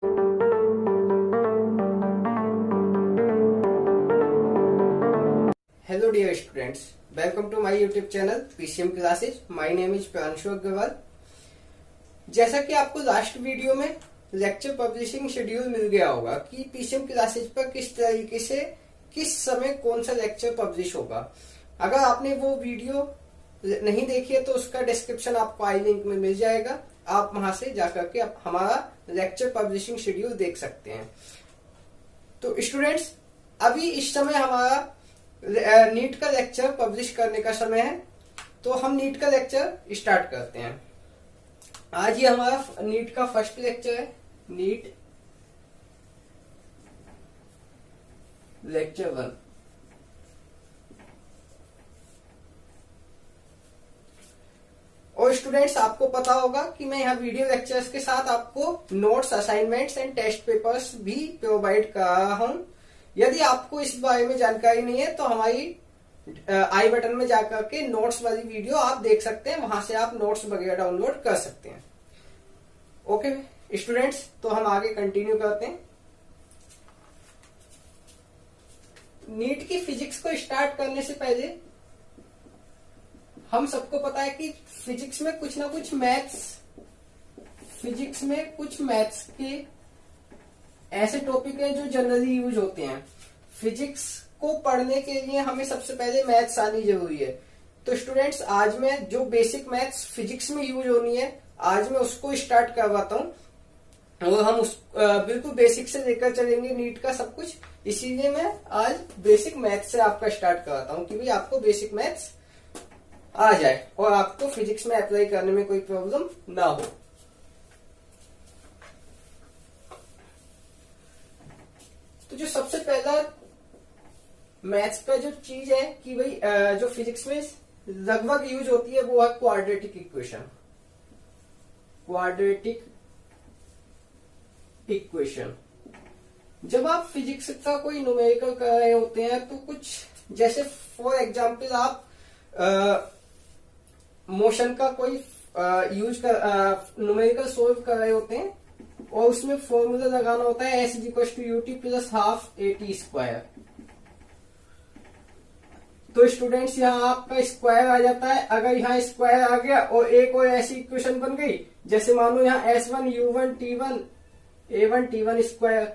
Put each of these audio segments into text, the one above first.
Hello dear students, welcome to my YouTube channel PCM Classes. My name is Pranshu Agarwal. जैसा कि आपको last video में lecture publishing schedule मिल गया होगा कि PCM क्लासेज पर किस तरीके से किस समय कौन सा लेक्चर पब्लिश होगा. अगर आपने वो वीडियो नहीं देखी है तो उसका डिस्क्रिप्शन आपको आई लिंक में मिल जाएगा. आप वहां से जाकर के आप हमारा लेक्चर पब्लिशिंग शेड्यूल देख सकते हैं. तो स्टूडेंट्स, अभी इस समय हमारा नीट का लेक्चर पब्लिश करने का समय है, तो हम नीट का लेक्चर स्टार्ट करते हैं. आज ये हमारा नीट का फर्स्ट लेक्चर है, नीट लेक्चर 1. और स्टूडेंट्स, आपको पता होगा कि मैं यहाँ वीडियो लेक्चर्स के साथ आपको notes, assignments and test papers भी प्रोवाइड कर रहा हूँ. यदि आपको इस बारे में जानकारी नहीं है तो हमारी आई बटन में जाकर के नोट्स वाली वीडियो आप देख सकते हैं. वहां से आप नोट्स वगैरह डाउनलोड कर सकते हैं. ओके स्टूडेंट्स, तो हम आगे कंटिन्यू करते हैं. नीट की फिजिक्स को स्टार्ट करने से पहले हम सबको पता है कि फिजिक्स में कुछ ना कुछ मैथ्स के ऐसे टॉपिक हैं जो जनरली यूज होते हैं. फिजिक्स को पढ़ने के लिए हमें सबसे पहले मैथ्स आनी जरूरी है. तो स्टूडेंट्स, आज मैं जो बेसिक मैथ्स फिजिक्स में यूज होनी है, आज मैं उसको स्टार्ट करवाता हूं और हम उस बिल्कुल बेसिक से लेकर चलेंगे नीट का सब कुछ. इसीलिए मैं आज बेसिक मैथ्स से आपका स्टार्ट करवाता हूं कि भाई आपको बेसिक मैथ्स आ जाए और आपको फिजिक्स में अप्लाई करने में कोई प्रॉब्लम ना हो. तो जो सबसे पहला मैथ्स का जो चीज है कि भाई जो फिजिक्स में लगभग यूज होती है वो है क्वाड्रेटिक इक्वेशन. जब आप फिजिक्स का कोई न्यूमेरिकल कर रहे होते हैं तो कुछ जैसे फॉर एग्जांपल आप मोशन का कोई यूज कर न्यूमेरिकल सोल्व कर रहे होते हैं और उसमें फॉर्मूला लगाना होता है S = UT + ½ AT². तो स्टूडेंट्स, यहाँ आपका स्क्वायर आ जाता है. अगर यहाँ स्क्वायर आ गया और एक और ऐसी इक्वेशन बन गई, जैसे मान लो यहाँ S1 U1 T1 A1 T1²,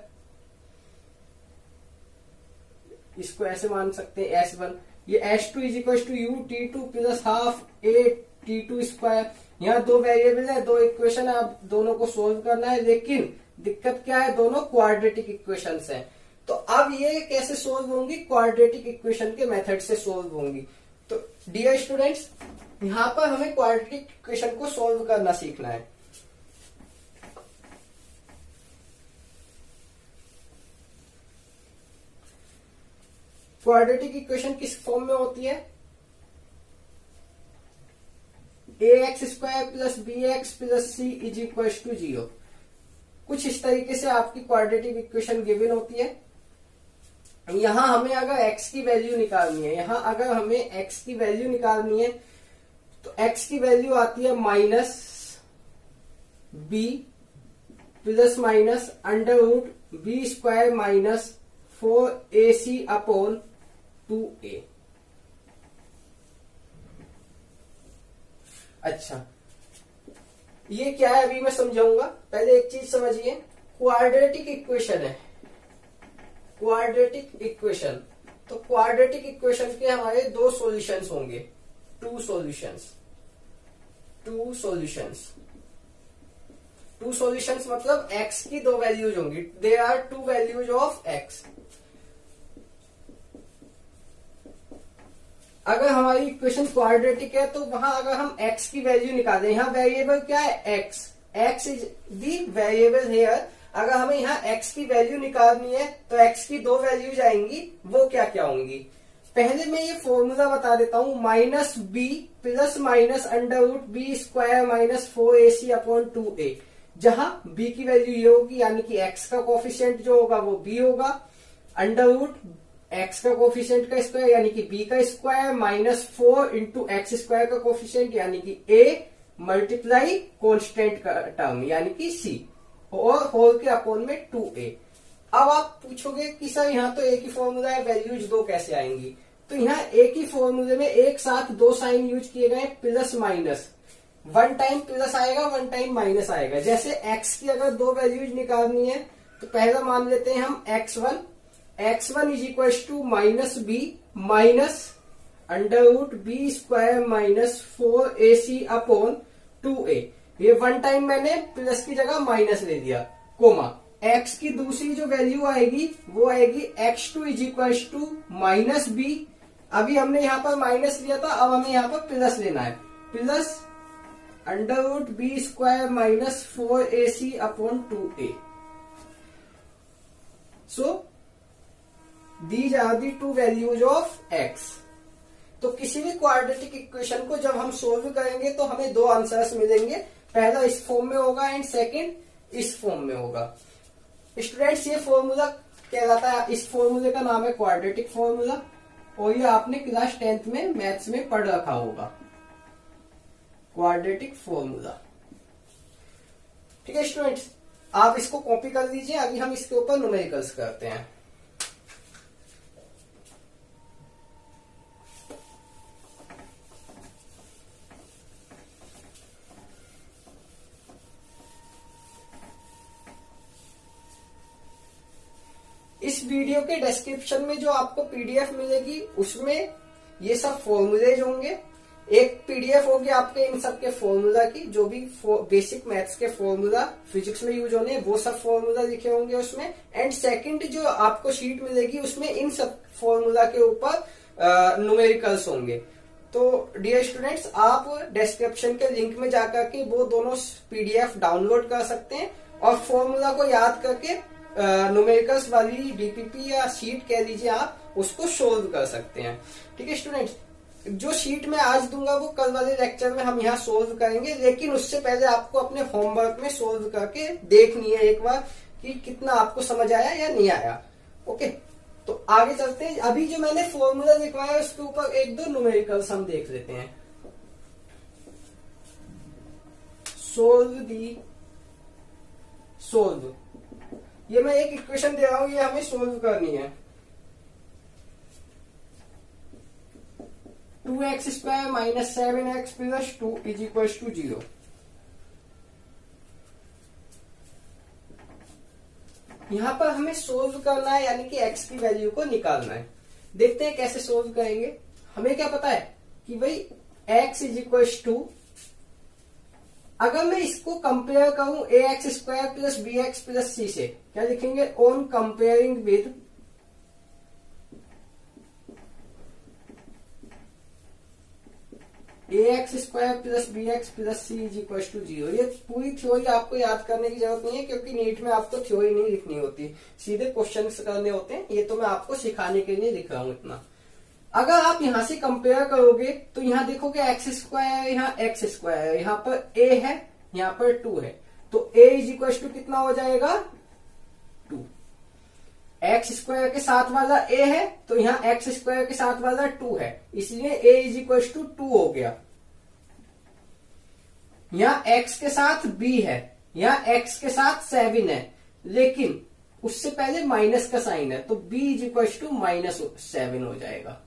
इसको ऐसे मान सकते हैं S1. ये S2 = UT2 + ½ AT². यहाँ दो वेरिएबल है, दो इक्वेशन है, आप दोनों को सोल्व करना है. लेकिन दिक्कत क्या है, दोनों क्वाड्रेटिक इक्वेशंस हैं. तो अब ये कैसे सोल्व होंगी? क्वाड्रेटिक इक्वेशन के मेथड से सोल्व होंगी. तो डियर स्टूडेंट्स, यहाँ पर हमें क्वाड्रेटिक इक्वेशन को सोल्व करना सीखना है. क्वाड्रेटिक इक्वेशन किस फॉर्म में होती है? ax² + bx + c = 0. कुछ इस तरीके से आपकी क्वाड्रेटिक इक्वेशन गिवन होती है. यहां हमें अगर x की वैल्यू निकालनी है, तो x की वैल्यू आती है -b ± √b² - 4ac/2a. अच्छा, ये क्या है अभी मैं समझाऊंगा. पहले एक चीज समझिए, क्वाड्रेटिक इक्वेशन है. क्वाड्रेटिक इक्वेशन, तो क्वाड्रेटिक इक्वेशन के हमारे दो सॉल्यूशंस होंगे. टू सॉल्यूशंस मतलब x की दो वैल्यूज होंगी. There are two values of x. अगर हमारी इक्वेशन क्वाड्रेटिक है तो वहां अगर हम x की वैल्यू निकालें, यहाँ वेरिएबल क्या है? x is the variable here. अगर हमें यहाँ x की वैल्यू निकालनी है तो x की दो वैल्यूज आएंगी. वो क्या क्या होंगी? पहले मैं ये फॉर्मूला बता देता हूं. -b ± √b² - 4ac/2a. जहां b की वैल्यू ये होगी, यानी कि x का कोफिशिएंट जो होगा वो b होगा. √ x का कोफिशिएंट का स्क्वायर यानी कि b का स्क्वायर -4 × x² का कोफिशिएंट यानी कि a × कांस्टेंट का टर्म यानी कि c. और होल के अपोन में 2a। अब आप पूछोगे कि सर यहाँ तो एक ही फॉर्मूला है, वैल्यूज दो कैसे आएंगी? तो यहाँ एक ही फॉर्मूले में एक साथ दो साइन यूज किए गए, plus minus. One time plus आएगा, वन टाइम माइनस आएगा। जैसे x की अगर दो वैल्यूज निकालनी है तो पहला मान लेते हैं हम x1 is equal to minus B minus under root B square minus 4ac upon 2a। ये वन टाइम मैंने प्लस की जगह माइनस ले दिया, कोमा। x की दूसरी जो वैल्यू आएगी वो आएगी x2 is equal to minus B. अभी हमने यहाँ पर माइनस लिया था, अब हमें यहाँ पर प्लस लेना है, plus under root B square minus 4ac upon 2a। So these are the two values of x। तो किसी भी क्वाड्रेटिक इक्वेशन को जब हम सोल्व करेंगे तो हमें दो आंसर्स मिलेंगे, पहला इस फॉर्म में होगा एंड सेकंड इस फॉर्म में होगा। स्टूडेंट्स, ये फॉर्मूला कहलाता है, इस फॉर्मूले का नाम है क्वाड्रेटिक फॉर्मूला, और ये आपने क्लास 10th में मैथ्स में पढ़ रखा होगा, क्वाड्रेटिक फॉर्मूला। ठीक है स्टूडेंट्स, आप इसको कॉपी कर लीजिए। अभी हम इसके ऊपर न्यूमेरिकल्स करते हैं। इस वीडियो के डिस्क्रिप्शन में जो आपको पीडीएफ मिलेगी उसमें ये सब फॉर्मूलेज होंगे। एक पीडीएफ होगी आपके इन सब के फॉर्मूला की, जो भी बेसिक मैथ्स के फॉर्मूला फिजिक्स में यूज होने वो सब फॉर्मूला लिखे होंगे उसमें। एंड सेकंड जो आपको शीट मिलेगी उसमें इन सब फॉर्मूला के ऊपर न्यूमेरिकल्स होंगे। तो डियर स्टूडेंट्स, आप डिस्क्रिप्शन के लिंक में जाकर के वो दोनों पीडीएफ डाउनलोड कर सकते हैं और फॉर्मूला को याद करके न्यूमेरिकल्स वाली डीपीपी या शीट कह लीजिए आप, उसको सोल्व कर सकते हैं। ठीक है स्टूडेंट्स, जो शीट मैं आज दूंगा वो कल वाले लेक्चर में हम यहाँ सोल्व करेंगे, लेकिन उससे पहले आपको अपने होमवर्क में सोल्व करके देखनी है एक बार कि कितना आपको समझ आया या नहीं आया। ओके, तो आगे चलते हैं। अभी जो मैंने फॉर्मूला लिखवाया उसके ऊपर एक दो न्यूमेरिकल्स हम देख लेते हैं। सोल्व, ये मैं एक इक्वेशन दे रहा हूं, ये हमें सोल्व करनी है। 2x square minus 7x plus 2 is equal to 0। यहां पर हमें सोल्व करना है, यानी कि x की वैल्यू को निकालना है। देखते हैं कैसे सोल्व करेंगे। हमें क्या पता है कि भाई x इज इक्वल टू, अगर मैं इसको कंपेयर करूं ax square plus bx plus c से, क्या लिखेंगे? On comparing with ax square plus bx plus c is equal to 0। ये पूरी थ्योरी आपको याद करने की जरूरत नहीं है, क्योंकि नीट में आपको थ्योरी नहीं लिखनी होती, सीधे क्वेश्चंस करने होते हैं। ये तो मैं आपको सिखाने के लिए लिख रहा हूं इतना। अगर आप यहां से कंपेयर करोगे तो यहां देखोगे एक्स स्क्वायर, यहाँ एक्स स्क्वायर, यहाँ पर a है, यहाँ पर 2 है, तो a इज इक्वल टू कितना हो जाएगा? 2। एक्स स्क्वायर के साथ वाला a है, तो यहाँ एक्स स्क्वायर के साथ वाला 2 है, इसलिए a इज इक्वल टू 2 हो गया। यहाँ x के साथ b है, यहाँ x के साथ 7 है, लेकिन उससे पहले माइनस का साइन है, तो b इज इक्वल टू -7 हो जाएगा।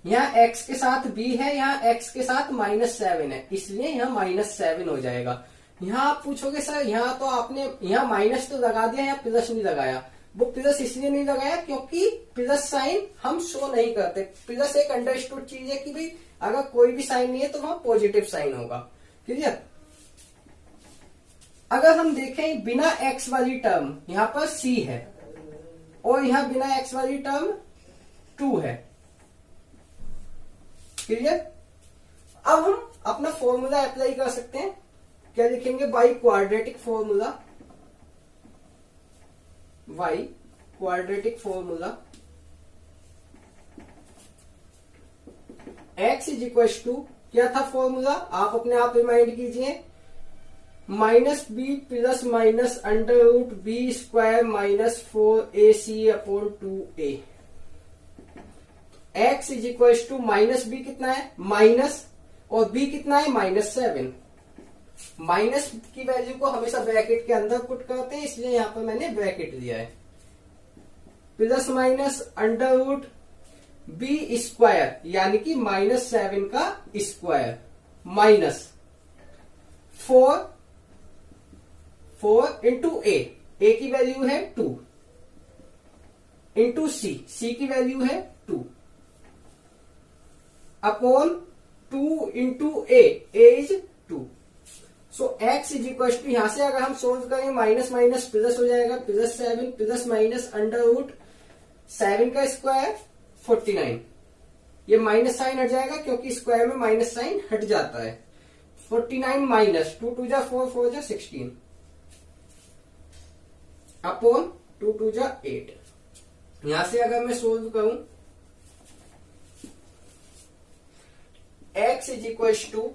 यहाँ x के साथ b है, यहाँ x के साथ -7 है, इसलिए यहाँ -7 हो जाएगा। यहाँ आप पूछोगे सर यहाँ तो आपने यहाँ माइनस तो लगा दिया, यहाँ प्लस नहीं लगाया। वो प्लस इसलिए नहीं लगाया क्योंकि प्लस साइन हम शो नहीं करते। प्लस एक अंडरस्टूड चीज है कि भाई अगर कोई भी साइन नहीं है तो वहां पॉजिटिव साइन होगा। क्लियर? अगर हम देखें बिना x वाली टर्म, यहाँ पर c है और यहाँ बिना x वाली टर्म 2 है। क्लियर? अब हम अपना फॉर्मूला अप्लाई कर सकते हैं। क्या लिखेंगे? By quadratic formula, by quadratic formula x is equal to, क्या था फॉर्मूला? आप अपने आप रिमाइंड कीजिए, -b plus minus under root B square minus 4ac upon 2a। x is equal to minus B कितना है? माइनस, और b कितना है? -7। माइनस की वैल्यू को हमेशा ब्रैकेट के अंदर पुट करते हैं, इसलिए यहां पर मैंने ब्रैकेट लिया है। Plus minus under root B square यानी कि -7 का स्क्वायर माइनस 4 इंटू ए की वैल्यू है 2 इंटू सी की वैल्यू है 2 upon 2 into A is 2। So x is equal to, यहां से अगर हम सोल्व करें माइनस माइनस प्लस हो जाएगा, +7 प्लस माइनस अंडर रूट 7 का स्क्वायर 49। ये माइनस साइन हट जाएगा क्योंकि स्क्वायर में माइनस साइन हट जाता है। 49 माइनस 2 2 जा 4 4 जा 16 अपॉन 2 2 जा 8। यहां से अगर मैं सोल्व करूं x is equal to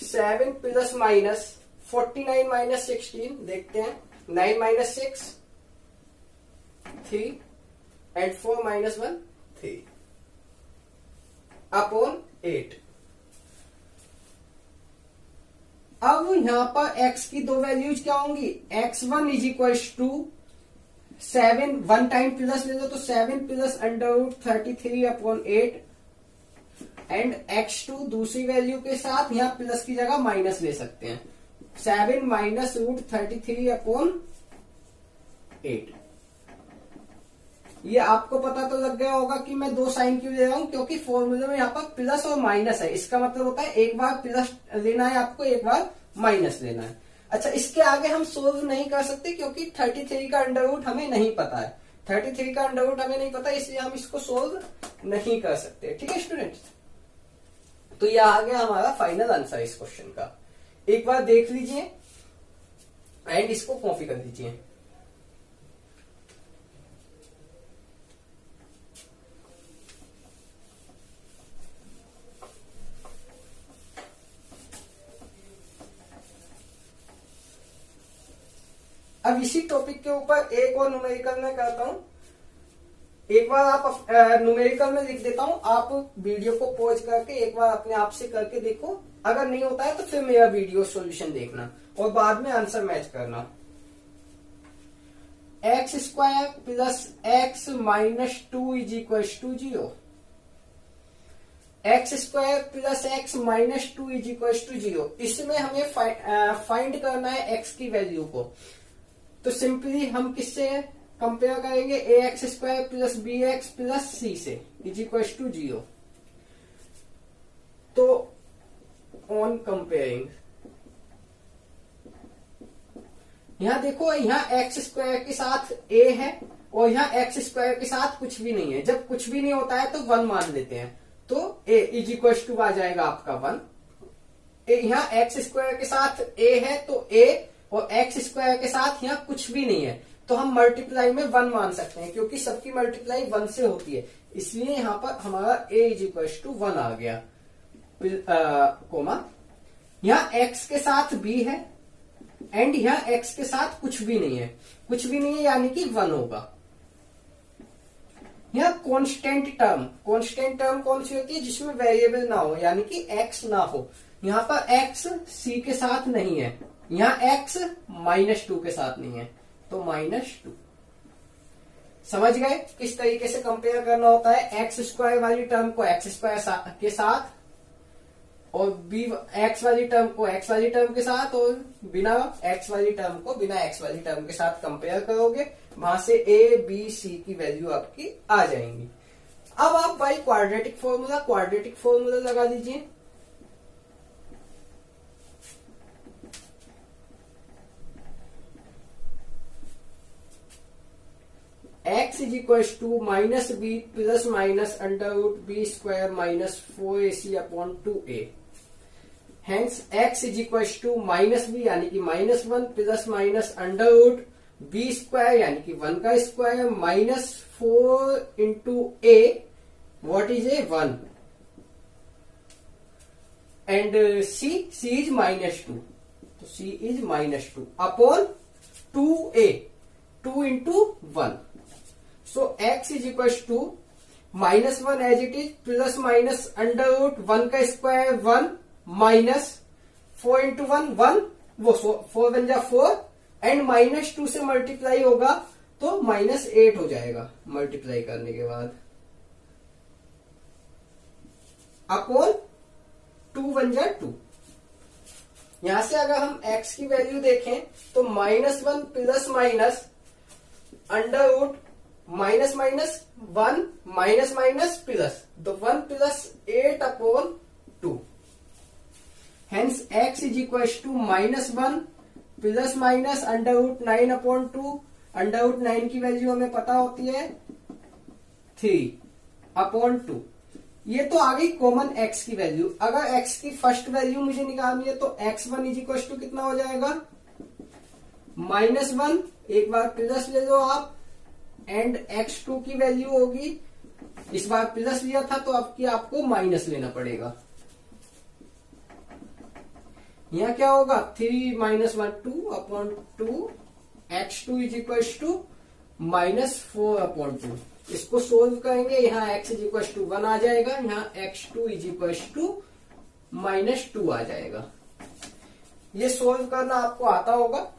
7 plus minus 49 minus 16, देखते हैं 9 माइनस 6 3 एंड 4 माइनस 1 3 अपॉन 8। अब यहां पर x की दो वैल्यूज क्या होंगी, x1 is equal to 7, 1 time plus ले लो तो 7 plus under root 33 upon 8 and x2 दूसरी वैल्यू के साथ यहां प्लस की जगह माइनस ले सकते हैं, 7 माइनस रूट 33 अपॉन 8। ये आपको पता तो लग गया होगा कि मैं दो साइन क्यों ले रहा हूं, क्योंकि फॉर्मूले में यहाँ पर प्लस और माइनस है। इसका मतलब होता है एक बार प्लस लेना है आपको, एक बार माइनस लेना है। अच्छा, इसके आगे हम सोल्व नहीं कर सकते क्योंकि 33 का अंडर रूट हमें नहीं पता है, 33 का अंडर रूट हमें नहीं पता, इसलिए हम इसको सोल्व नहीं कर सकते। ठीक है स्टूडेंट्स, तो यह आ गया हमारा फाइनल आंसर इस क्वेश्चन का। एक बार देख लीजिए एंड इसको कॉपी कर दीजिए। अब इसी टॉपिक के ऊपर एक और न्यूमेरिकल में करता हूं। एक बार आप न्यूमेरिकल में लिख देता हूं, आप वीडियो को पॉज करके एक बार अपने आप से करके देखो। अगर नहीं होता है तो फिर मेरा वीडियो सॉल्यूशन देखना और बाद में आंसर मैच करना। X square plus X minus 2 is equal to 0। X square plus X minus 2 is equal to 0। इसमें हमें फाइंड करना है एक्स की वैल्यू को। तो सिंपली हम किससे कंपेयर करेंगे, A X square plus B X plus C से इज इक्वल टू 0। तो ऑन कंपेयरिंग यहां देखो, यहां एक्स स्क्वायर के साथ ए है और यहां एक्स स्क्वायर के साथ कुछ भी नहीं है। जब कुछ भी नहीं होता है तो 1 मान लेते हैं, तो ए इज इक्वल टू आ जाएगा आपका 1। यहां एक्स स्क्वायर के साथ ए है तो ए, और एक्स स्क्वायर के साथ यहाँ कुछ भी नहीं है तो हम मल्टीप्लाई में 1 मान सकते हैं क्योंकि सबकी मल्टीप्लाई 1 से होती है। इसलिए यहाँ पर हमारा a इज इक्वल टू 1 आ गया, कोमा यहाँ x के साथ b है एंड यहाँ x के साथ कुछ भी नहीं है, कुछ भी नहीं है यानी कि 1 होगा। यहाँ कांस्टेंट टर्म कौन सी होती है, जिसमें वेरिएबल ना हो यानी कि x ना हो। यहाँ पर x c के साथ नहीं है, यहाँ x -2 के साथ नहीं है, तो -2। समझ गए किस तरीके से कंपेयर करना होता है, एक्स स्क्वायर वाली टर्म को एक्स स्क्वायर के साथ और बी एक्स वाली टर्म को एक्स वाली टर्म के साथ, और बिना एक्स वाली टर्म को बिना एक्स वाली टर्म के साथ कंपेयर करोगे, वहां से ए बी सी की वैल्यू आपकी आ जाएंगी। अब आप भाई क्वाड्रेटिक फॉर्मूला लगा दीजिए। x is equal to minus B plus minus under root B square minus 4ac upon 2a। Hence x is equal to minus B यानी कि -1 plus minus under root B square यानी कि 1 का square minus 4 into a, what is A 1, and c is -2, तो c is -2 upon 2a, 2 into 1। So x is equals to -1 as it is plus minus under root 1 का square 1 minus 4 into 1 1, वो 4 बन जा 4, and -2 से multiply होगा तो -8 हो जाएगा मल्टीप्लाई करने के बाद, अपॉन 2 बन जा 2। यहां से अगर हम x की वैल्यू देखें तो -1 plus minus under root minus minus 1 minus minus plus, तो 1 plus 8 upon 2। Hence x is equal to -1 plus minus under root 9 upon 2। Under root 9 की वैल्यू हमें पता होती है 3 अपॉन 2। ये तो आ गई कॉमन x की वैल्यू। अगर x की फर्स्ट वैल्यू मुझे निकालनी है तो x1 इज इक्वल टू कितना हो जाएगा, -1, एक बार प्लस ले लो आप, एंड x2 की वैल्यू होगी, इस बार प्लस लिया था तो अब की आपको माइनस लेना पड़ेगा। यहां क्या होगा 3 - 1 2 upon 2, x2 is equal to -4 upon 2। इसको सोल्व करेंगे, यहाँ x इज इक्वल टू 1 आ जाएगा, यहाँ x2 इज इक्वल टू -2 आ जाएगा। ये सोल्व करना आपको आता होगा,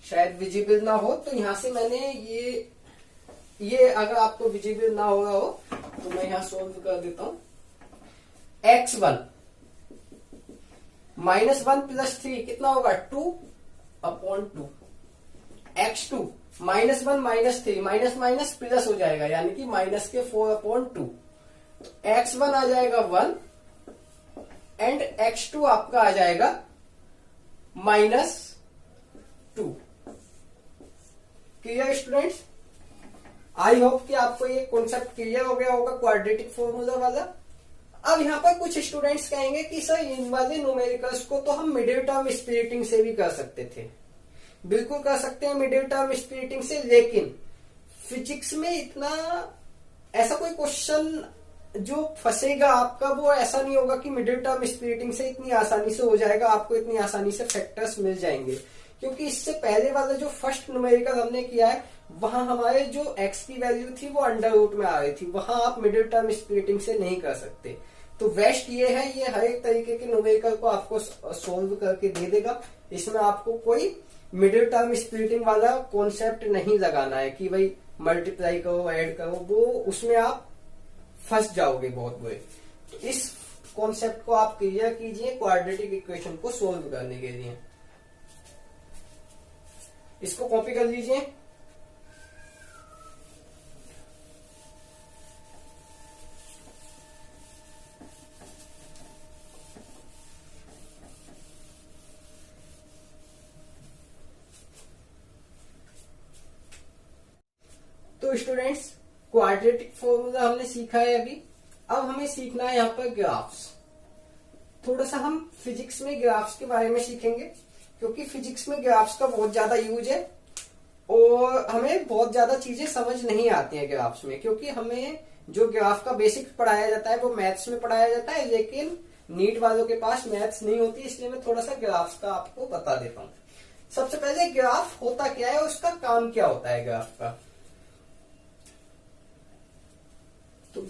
शायद विजिबल ना हो तो यहां से मैंने ये अगर आपको विजिबल ना हो रहा हो तो मैं यहां सोल्व कर देता हूं। x1 -1 प्लस 3 कितना होगा 2 upon 2। x2 -1 minus 3, minus minus plus हो जाएगा, यानी कि माइनस के 4 अपॉन 2। तो x1 आ जाएगा 1 एंड x2 आपका आ जाएगा -2। Clear students? आई होप कि आपको ये कॉन्सेप्ट क्लियर हो गया होगा क्वाड्रेटिक फॉर्मूला वाला। अब यहाँ पर कुछ स्टूडेंट्स कहेंगे कि सर इन वाले न्यूमेरिकल्स को तो हम मिडिल टर्म स्प्लिटिंग से भी कर सकते थे। बिल्कुल कर सकते हैं मिडिल टर्म स्प्लिटिंग से, लेकिन फिजिक्स में इतना ऐसा कोई क्वेश्चन जो फंसेगा आपका वो ऐसा नहीं होगा कि मिडिल टर्म स्प्लिटिंग से इतनी आसानी से हो जाएगा, आपको इतनी आसानी से फैक्टर्स मिल जाएंगे। क्योंकि इससे पहले वाला जो फर्स्ट न्यूमेरिकल हमने किया है वहां हमारे जो x की वैल्यू थी वो अंडर रूट में आ रही थी, वहां आप मिडिल टर्म स्प्लिटिंग से नहीं कर सकते। तो बेस्ट ये है, ये हर एक तरीके के न्यूमेरिकल को आपको सोल्व करके दे देगा। इसमें आपको कोई मिडिल टर्म स्प्लिटिंग वाला कॉन्सेप्ट नहीं लगाना है कि भाई मल्टीप्लाई करो ऐड करो, वो उसमें आप फंस जाओगे बहुत बुरे। तो इस कॉन्सेप्ट को आप क्लियर कीजिए क्वाड्रेटिक इक्वेशन को सोल्व करने के लिए। इसको कॉपी कर लीजिए। तो स्टूडेंट्स क्वाड्रेटिक फॉर्मूला हमने सीखा है अभी। अब हमें सीखना है यहाँ पर ग्राफ्स। थोड़ा सा हम फिजिक्स में ग्राफ्स के बारे में सीखेंगे, क्योंकि फिजिक्स में ग्राफ्स का बहुत ज्यादा यूज है और हमें बहुत ज्यादा चीजें समझ नहीं आती हैं ग्राफ्स में। क्योंकि हमें जो ग्राफ का बेसिक पढ़ाया जाता है वो मैथ्स में पढ़ाया जाता है, लेकिन नीट वालों के पास मैथ्स नहीं होती, इसलिए मैं थोड़ा सा ग्राफ्स का आपको बता देता हूँ। सबसे पहले ग्राफ होता क्या है और उसका काम क्या होता है ग्राफ का। तो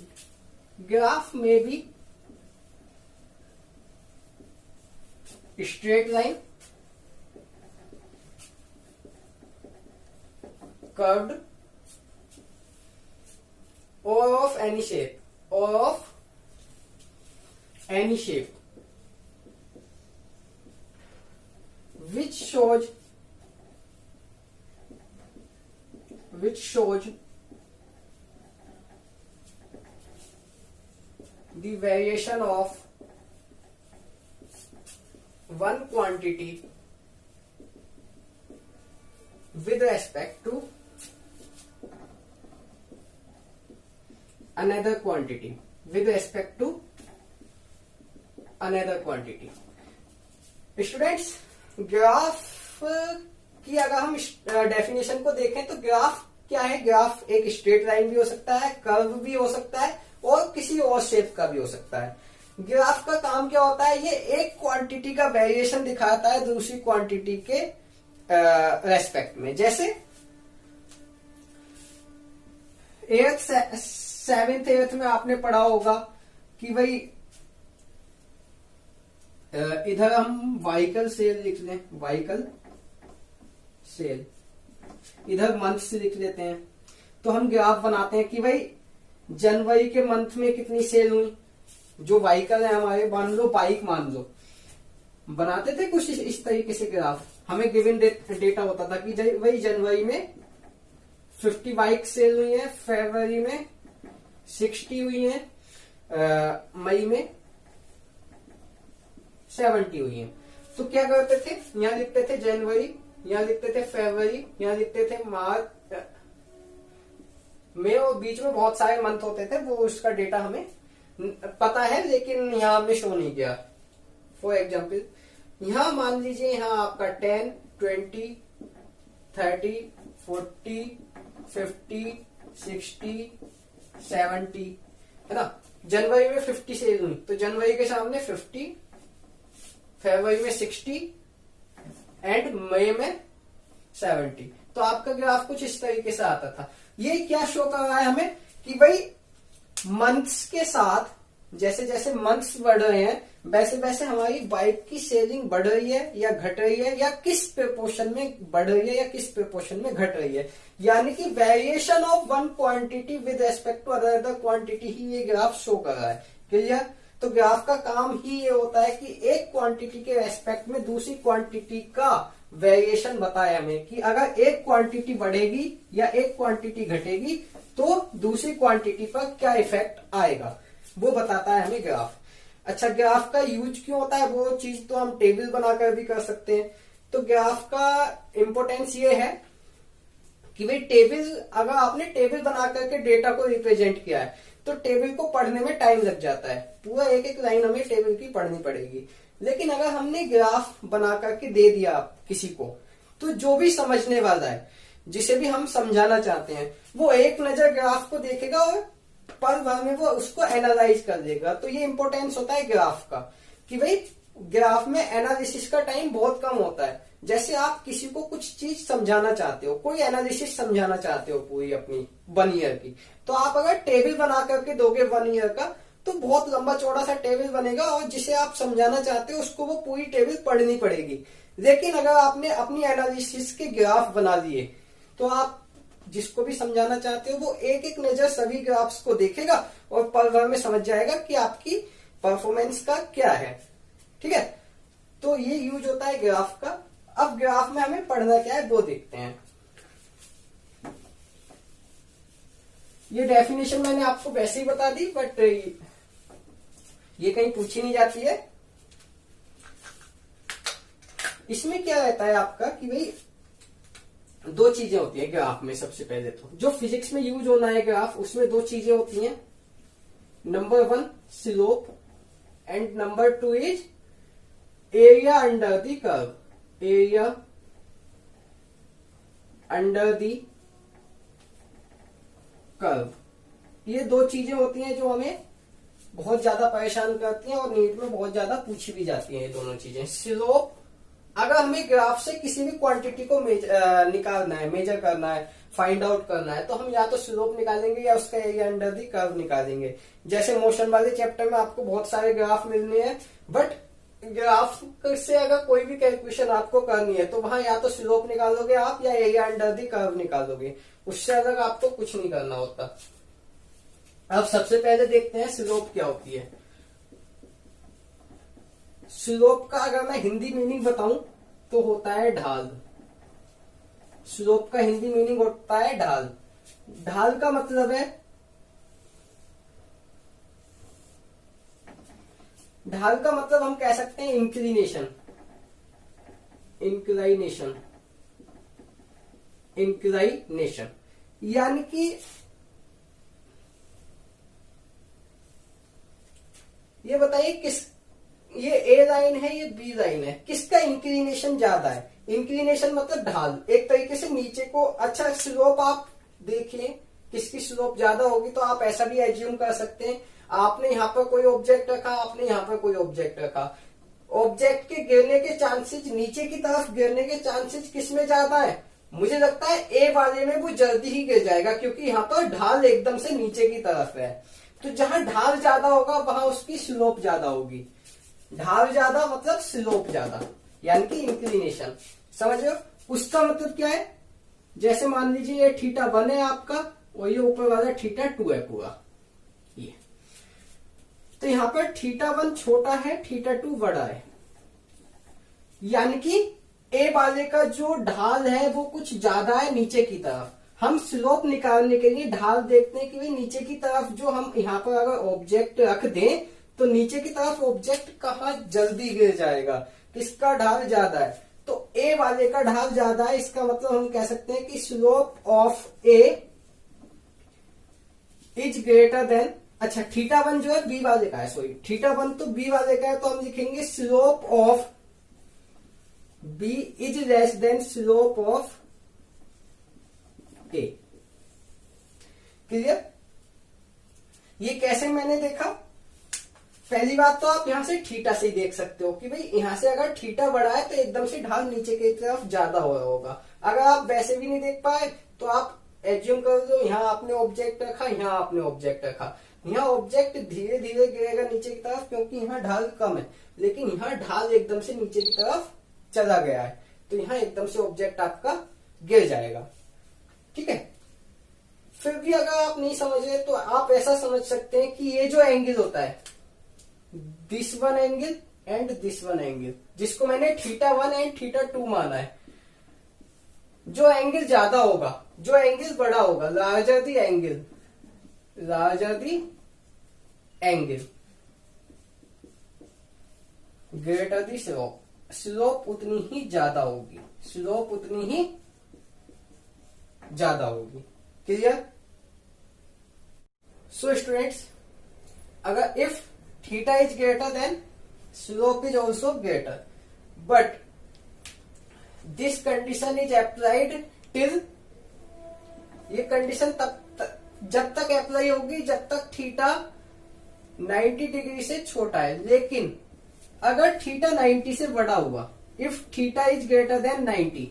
ग्राफ में भी straight line, curved or of any shape or of any shape which shows the variation of one quantity with respect to another quantity with respect to another quantity। Students graph की अगर हम definition को देखें तो graph क्या है। Graph एक straight line भी हो सकता है, कर्व भी हो सकता है और किसी और शेप का भी हो सकता है। ग्राफ का काम क्या होता है, ये एक क्वांटिटी का वेरिएशन दिखाता है दूसरी क्वांटिटी के रेस्पेक्ट में। जैसे 7th 8th में आपने पढ़ा होगा कि भाई इधर हम व्हीकल सेल लिख लें, व्हीकल सेल, इधर मंथ से लिख लेते हैं। तो हम ग्राफ बनाते हैं कि भाई जनवरी के मंथ में कितनी सेल हुई। जो व्हीकल है हमारे, मान लो बाइक मान लो, बनाते थे कुछ इस तरीके से ग्राफ। हमें गिवन डेटा होता था कि भाई जनवरी में 50 बाइक सेल हुई है, फरवरी में 60 हुई है, मई में 70 हुई है। तो क्या करते थे, यहाँ लिखते थे जनवरी, यहाँ लिखते थे फरवरी, यहाँ लिखते थे मार्च में, और बीच में बहुत सारे मंथ होते थे, वो उसका डेटा हमें पता है लेकिन यहाँ हमने शो नहीं किया। फॉर एग्जाम्पल यहाँ मान लीजिए, यहाँ आपका 10, 20, 30, 40, 50, 60, 70 है ना। जनवरी में 50 सेल हुई, तो जनवरी के सामने 50, फरवरी में 60 एंड मई में 70। तो आपका ग्राफ कुछ इस तरीके से आता था। ये क्या शो कर रहा है हमें कि भाई मंथ्स के साथ जैसे जैसे मंथ्स बढ़ रहे हैं वैसे वैसे हमारी बाइक की सेलिंग बढ़ रही है या घट रही है, या किस प्रोपोर्शन में बढ़ रही है या किस प्रोपोर्शन में घट रही है। यानी कि variation of one quantity with respect to other quantity ही ये ग्राफ शो कर रहा है। क्लियर। तो ग्राफ का काम ही ये होता है कि एक क्वांटिटी के रेस्पेक्ट में दूसरी क्वांटिटी का वेरिएशन बताए हमें कि अगर एक क्वांटिटी बढ़ेगी या एक क्वांटिटी घटेगी तो दूसरी क्वांटिटी पर क्या इफेक्ट आएगा, वो बताता है हमें ग्राफ। अच्छा, ग्राफ का यूज क्यों होता है, वो चीज तो हम टेबल बनाकर भी कर सकते हैं। तो ग्राफ का इंपोर्टेंस ये है कि भाई टेबल, अगर आपने टेबल बना करके डेटा को रिप्रेजेंट किया है तो टेबल को पढ़ने में टाइम लग जाता है, पूरा एक एक लाइन हमें टेबल की पढ़नी पड़ेगी। लेकिन अगर हमने ग्राफ बना करके दे दिया किसी को, तो जो भी समझने वाला है, जिसे भी हम समझाना चाहते हैं, वो एक नजर ग्राफ को देखेगा और पल भर में वो उसको एनालाइज कर देगा। तो ये इंपॉर्टेंस होता है ग्राफ का कि भाई ग्राफ में एनालिसिस का टाइम बहुत कम होता है। जैसे आप किसी को कुछ चीज समझाना चाहते हो, कोई एनालिसिस समझाना चाहते हो पूरी अपनी 1 ईयर की, तो आप अगर टेबल बना करके दोगे 1 ईयर का, तो बहुत लंबा चौड़ा सा टेबल बनेगा और जिसे आप समझाना चाहते हो उसको वो पूरी टेबल पढ़नी पड़ेगी। लेकिन अगर आपने अपनी एनालिसिस के ग्राफ बना लिए तो आप जिसको भी समझाना चाहते हो वो एक एक नजर सभी ग्राफ्स को देखेगा और पल भर में समझ जाएगा कि आपकी परफॉर्मेंस का क्या है। ठीक है, तो ये यूज होता है ग्राफ का। अब ग्राफ में हमें पढ़ना क्या है वो देखते हैं। ये डेफिनेशन मैंने आपको वैसे ही बता दी, बट ये कहीं पूछी नहीं जाती है। इसमें क्या रहता है आपका कि भाई 2 चीजें होती है ग्राफ में। सबसे पहले तो जो फिजिक्स में यूज होना है ग्राफ, उसमें 2 चीजें होती हैं। Number 1 slope and number 2 is area under the curve. Area under the curve, ये 2 चीजें होती हैं जो हमें बहुत ज्यादा परेशान करती हैं और नीट में बहुत ज्यादा पूछी भी जाती हैं ये दोनों चीजें। स्लोप, अगर हमें ग्राफ से किसी भी क्वांटिटी को निकालना है, मेजर करना है, फाइंड आउट करना है, तो हम या तो स्लोप निकालेंगे या उसका एरिया अंडर दी कर्व निकालेंगे। जैसे मोशन वाले चैप्टर में आपको बहुत सारे ग्राफ मिलने हैं, बट ग्राफ से अगर कोई भी कैलकुलेशन आपको करनी है तो वहां या तो स्लोप निकालोगे आप या एरिया अंडर दी कर्व निकालोगे, उससे अलग आपको कुछ नहीं करना होता। अब सबसे पहले देखते हैं स्लोप क्या होती है। स्लोप का अगर मैं हिंदी मीनिंग बताऊं तो होता है ढाल। स्लोप का हिंदी मीनिंग होता है ढाल। ढाल का मतलब है, ढाल का मतलब हम कह सकते हैं इंक्लिनेशन। इंक्लाइनेशन, इंक्लाइनेशन यानी कि ये बताइए किस, ये ए लाइन है, ये बी लाइन है, किसका इंक्लिनेशन ज्यादा है। इंक्लिनेशन मतलब ढाल, एक तरीके से नीचे को। अच्छा, स्लोप आप देखिए किसकी स्लोप ज्यादा होगी, तो आप ऐसा भी एज्यूम कर सकते हैं, आपने यहाँ पर कोई ऑब्जेक्ट रखा, आपने यहाँ पर कोई ऑब्जेक्ट रखा, ऑब्जेक्ट के गिरने के चांसेस, नीचे की तरफ गिरने के चांसेस किसमें ज्यादा है। मुझे लगता है ए वाले में वो जल्दी ही गिर जाएगा, क्योंकि यहाँ पर ढाल एकदम से नीचे की तरफ है। तो जहां ढाल ज्यादा होगा वहां उसकी स्लोप ज्यादा होगी। ढाल ज्यादा मतलब स्लोप ज्यादा, यानी कि इंक्लिनेशन। समझ रहे हो? उसका मतलब क्या है, जैसे मान लीजिए ये θ1 है आपका और ये ऊपर वाला θ2 है पूरा ये, तो यहां पर θ1 छोटा है, θ2 बड़ा है, यानी कि ए वाले का जो ढाल है वो कुछ ज्यादा है नीचे की तरफ। हम स्लोप निकालने के लिए ढाल देखते हैं कि भाई नीचे की तरफ जो हम यहाँ पर अगर ऑब्जेक्ट रख दें तो नीचे की तरफ ऑब्जेक्ट कहाँ जल्दी गिर जाएगा, किसका ढाल ज्यादा है, तो ए वाले का ढाल ज्यादा है। इसका मतलब हम कह सकते हैं कि slope of A is greater then, अच्छा θ1 जो है बी वाले का है, सॉरी θ1 तो बी वाले का है, तो हम लिखेंगे slope of B is less than slope of A. Clear? ये कैसे मैंने देखा, पहली बात तो आप यहां से थीटा से ही देख सकते हो कि भाई यहां से अगर थीटा बड़ा है तो एकदम से ढाल नीचे की तरफ ज्यादा हो रहा होगा। अगर आप वैसे भी नहीं देख पाए तो आप एज्यूम कर दो यहाँ आपने ऑब्जेक्ट रखा, यहाँ आपने ऑब्जेक्ट रखा, यहाँ ऑब्जेक्ट धीरे धीरे गिरेगा नीचे की तरफ क्योंकि यहाँ ढाल कम है, लेकिन यहाँ ढाल एकदम से नीचे की तरफ चला गया है, तो यहाँ एकदम से ऑब्जेक्ट आपका गिर जाएगा। ठीक है? फिर भी अगर आप नहीं समझ रहे तो आप ऐसा समझ सकते हैं कि ये जो एंगल होता है, this one angle and this one angle, जिसको मैंने θ1 एंड θ2 माना है, जो एंगल ज्यादा होगा, जो एंगल बड़ा होगा, लार्जर दी एंगल, लार्जर दी एंगल ग्रेटर दी स्लोप, स्लोप उतनी ही ज्यादा होगी, स्लोप उतनी ही ज्यादा होगी। क्लियर? सो स्टूडेंट्स, अगर if theta is greater then slope is also greater, but this condition is applied till, ये कंडीशन जब तक अप्लाई होगी जब तक थीटा 90 डिग्री से छोटा है। लेकिन अगर थीटा 90 से बड़ा हुआ, if theta is greater then 90,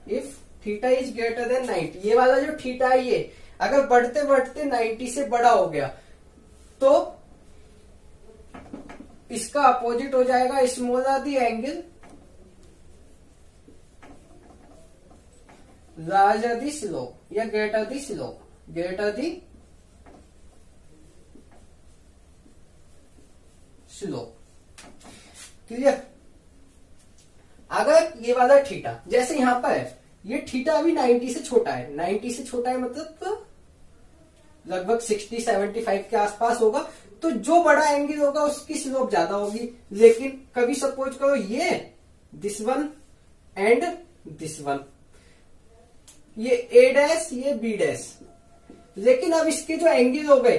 if theta is greater then 90, ये वाला जो थीटा है ये अगर बढ़ते बढ़ते 90 से बड़ा हो गया तो इसका अपोजिट हो जाएगा स्मॉलर दी एंगल लार्जर दी स्लोप या ग्रेटर दी स्लोप, ग्रेटर दी स्लोप। क्लियर? अगर ये वाला थीटा जैसे यहां पर है, ये थीटा अभी 90 से छोटा है, 90 से छोटा है मतलब लगभग 60-75 के आसपास होगा, तो जो बड़ा एंगल होगा उसकी स्लोप ज्यादा होगी। लेकिन कभी सपोज करो ये this one and this one, ये ए डैश ये बी डैश, लेकिन अब इसके जो एंगल हो गए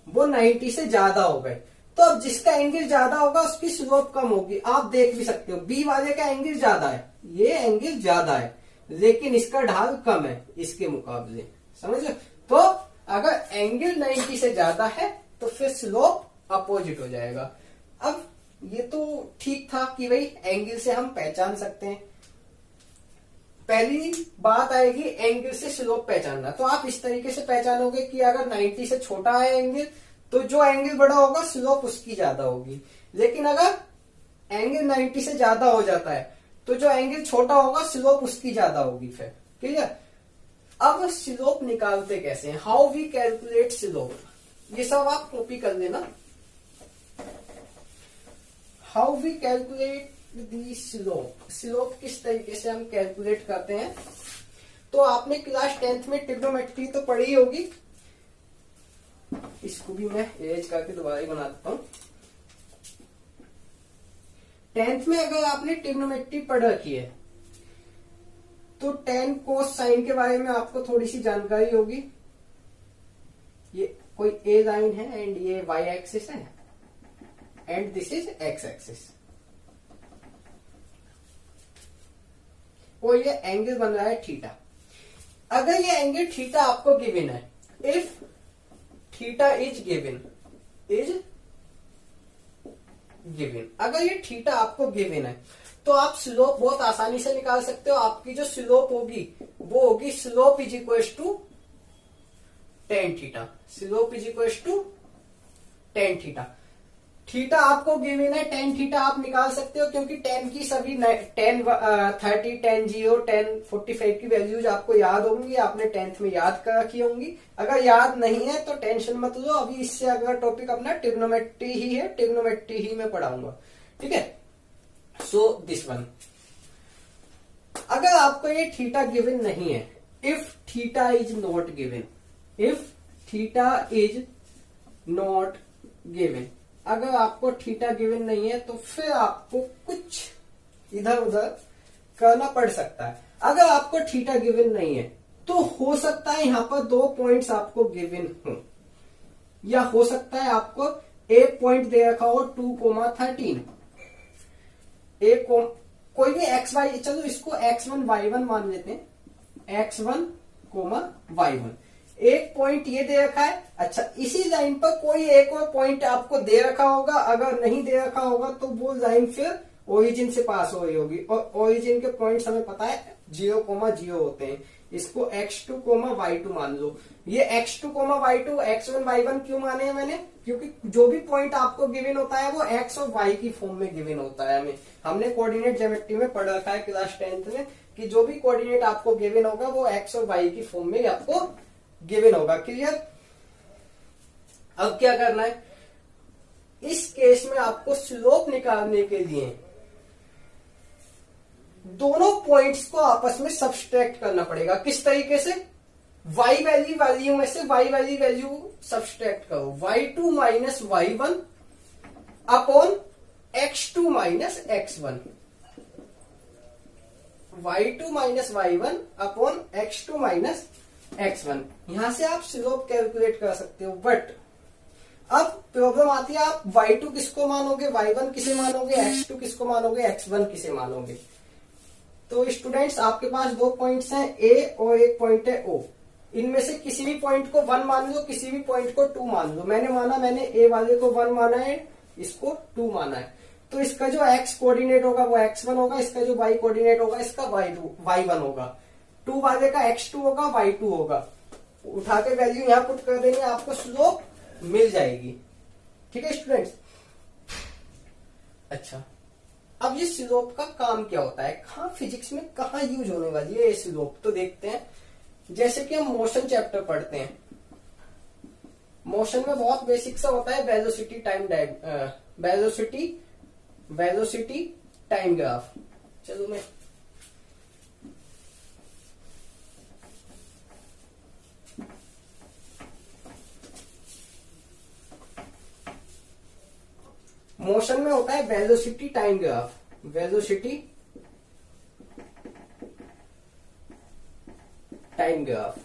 वो 90 से ज्यादा हो गए, तो अब जिसका एंगल ज्यादा होगा उसकी स्लोप कम होगी। आप देख भी सकते हो बी वाले का एंगल ज्यादा है, ये एंगल ज्यादा है, लेकिन इसका ढाल कम है इसके मुकाबले। समझ? तो अगर एंगल 90 से ज्यादा है तो फिर स्लोप अपोजिट हो जाएगा। अब ये तो ठीक था कि भाई एंगल से हम पहचान सकते हैं। पहली बात आएगी एंगल से स्लोप पहचानना, तो आप इस तरीके से पहचानोगे कि अगर 90 से छोटा है एंगल तो जो एंगल बड़ा होगा स्लोप उसकी ज्यादा होगी, लेकिन अगर एंगल 90 से ज्यादा हो जाता है तो जो एंगल छोटा होगा स्लोप उसकी ज्यादा होगी। फिर क्लियर? अब स्लोप निकालते कैसे हैं, हाउ वी कैलकुलेट स्लोप, ये सब आप कॉपी कर लेना। How we calculate the slope, slope किस तरीके से हम कैलकुलेट करते हैं, तो आपने क्लास 10th में ट्रिग्नोमेट्री तो पढ़ी होगी, इसको भी मैं इरेज करके दोबारा ही बना देता हूं। 10th में अगर आपने ट्रिग्नोमेट्री पढ़ रखी है तो tan cos sin के बारे में आपको थोड़ी सी जानकारी होगी। ये कोई ए लाइन है एंड ये वाई एक्सिस है and this is x axis, और ये एंगल बन रहा है थीटा। अगर ये एंगल थीटा आपको गिवन है, इफ थीटा इज गिवन, अगर ये थीटा आपको गिवन है तो आप स्लोप बहुत आसानी से निकाल सकते हो। आपकी जो स्लोप होगी वो होगी slope is equal to tan theta, slope is equal to tan theta. Theta आपको गिवन है, टेन थीटा आप निकाल सकते हो क्योंकि टेन की सभी 10, 10, 10, 45 की वैल्यूज आपको याद होंगी, आपने 10th में याद कर रखी होंगी। अगर याद नहीं है तो टेंशन मत लो, अभी इससे अगला टॉपिक अपना ट्रिग्नोमेट्री ही है, ट्रिग्नोमेट्री ही में पढ़ाऊंगा, ठीक है। सो दिस वन, अगर आपको ये थीटा गिवन नहीं है, if theta is not given, if theta is not given, अगर आपको थीटा गिवन नहीं है तो फिर आपको कुछ इधर उधर करना पड़ सकता है। अगर आपको थीटा गिवन नहीं है तो हो सकता है यहां पर 2 पॉइंट्स आपको गिवन हो, या हो सकता है आपको एक पॉइंट दे रखा हो 2,13, एक कोई भी एक्स वाई, चलो इसको x1 y1 मान लेते हैं, x1 y1, एक पॉइंट ये दे रखा है। अच्छा, इसी लाइन पर कोई एक और पॉइंट आपको दे रखा होगा, अगर नहीं दे रखा होगा तो वो लाइन फिर ओरिजिन से पास हो रही होगी, और ओरिजिन के पॉइंट्स हमें पता है 0,0 होते हैं। इसको x2, y2 मान लो। ये x2, y2, x1, y1 क्यों माने हैं मैंने? क्योंकि जो भी पॉइंट आपको गिवन होता है वो x और y की फॉर्म में गिवन होता है। हमने कोऑर्डिनेट ज्योमेट्री में पढ़ रखा है क्लास 10th में कि जो भी कोऑर्डिनेट आपको गिवन होगा वो x और y की फॉर्म में आपको गिवन होगा। क्लियर? अब क्या करना है, इस केस में आपको स्लोप निकालने के लिए दोनों पॉइंट्स को आपस में सब्सट्रैक्ट करना पड़ेगा। किस तरीके से? y वैल्यू में से y वाली वैल्यू सब्सट्रैक्ट करो, y2 minus y1 upon x2 minus x1, y2 minus y1 upon x2 minus x1। यहां से आप स्लोप कैलकुलेट कर सकते हो। बट अब प्रॉब्लम आती है, आप y2 किसको मानोगे, y1 किसे मानोगे, x2 किसको मानोगे, x1 किसे मानोगे। तो स्टूडेंट्स, आपके पास 2 पॉइंट्स हैं A और एक पॉइंट है O। इनमें से किसी भी पॉइंट को 1 मान लो, किसी भी पॉइंट को 2 मान लो। मैंने A वाले को 1 माना है, इसको 2 माना है। तो इसका जो x कोऑर्डिनेट होगा वो x1 होगा, इसका जो y कोऑर्डिनेट होगा इसका y1 होगा। 2 वाले का x2 होगा, y2 होगा। उठा के वैल्यू यहां पुट कर देंगे, आपको स्लोप मिल जाएगी। ठीक है स्टूडेंट्स? अच्छा, अब ये स्लोप का काम क्या होता है, कहां फिजिक्स में कहां यूज होने वाली है ये स्लोप, तो देखते हैं। जैसे कि हम मोशन चैप्टर पढ़ते हैं, मोशन में बहुत बेसिक सा होता है वेलोसिटी टाइम ग्राफ। चलो मैं मोशन में होता है velocity time graph, velocity time graph.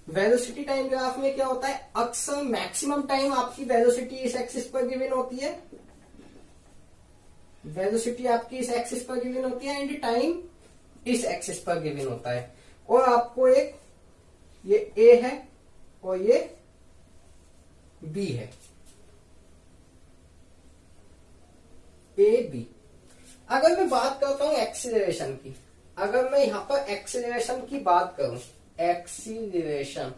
Velocity time graph में क्या होता है, अक्सर मैक्सिमम टाइम आपकी वेलोसिटी इस एक्सिस पर गिवन होती है, वेलोसिटी आपकी इस एक्सिस पर गिवन होती है एंड टाइम इस एक्सिस पर गिवन होता है। और आपको एक ये A है और ये B है, A B। अगर मैं बात करता हूं एक्सीलरेशन की, अगर मैं यहां पर एक्सीलरेशन की बात करूं, एक्सीलरेशन,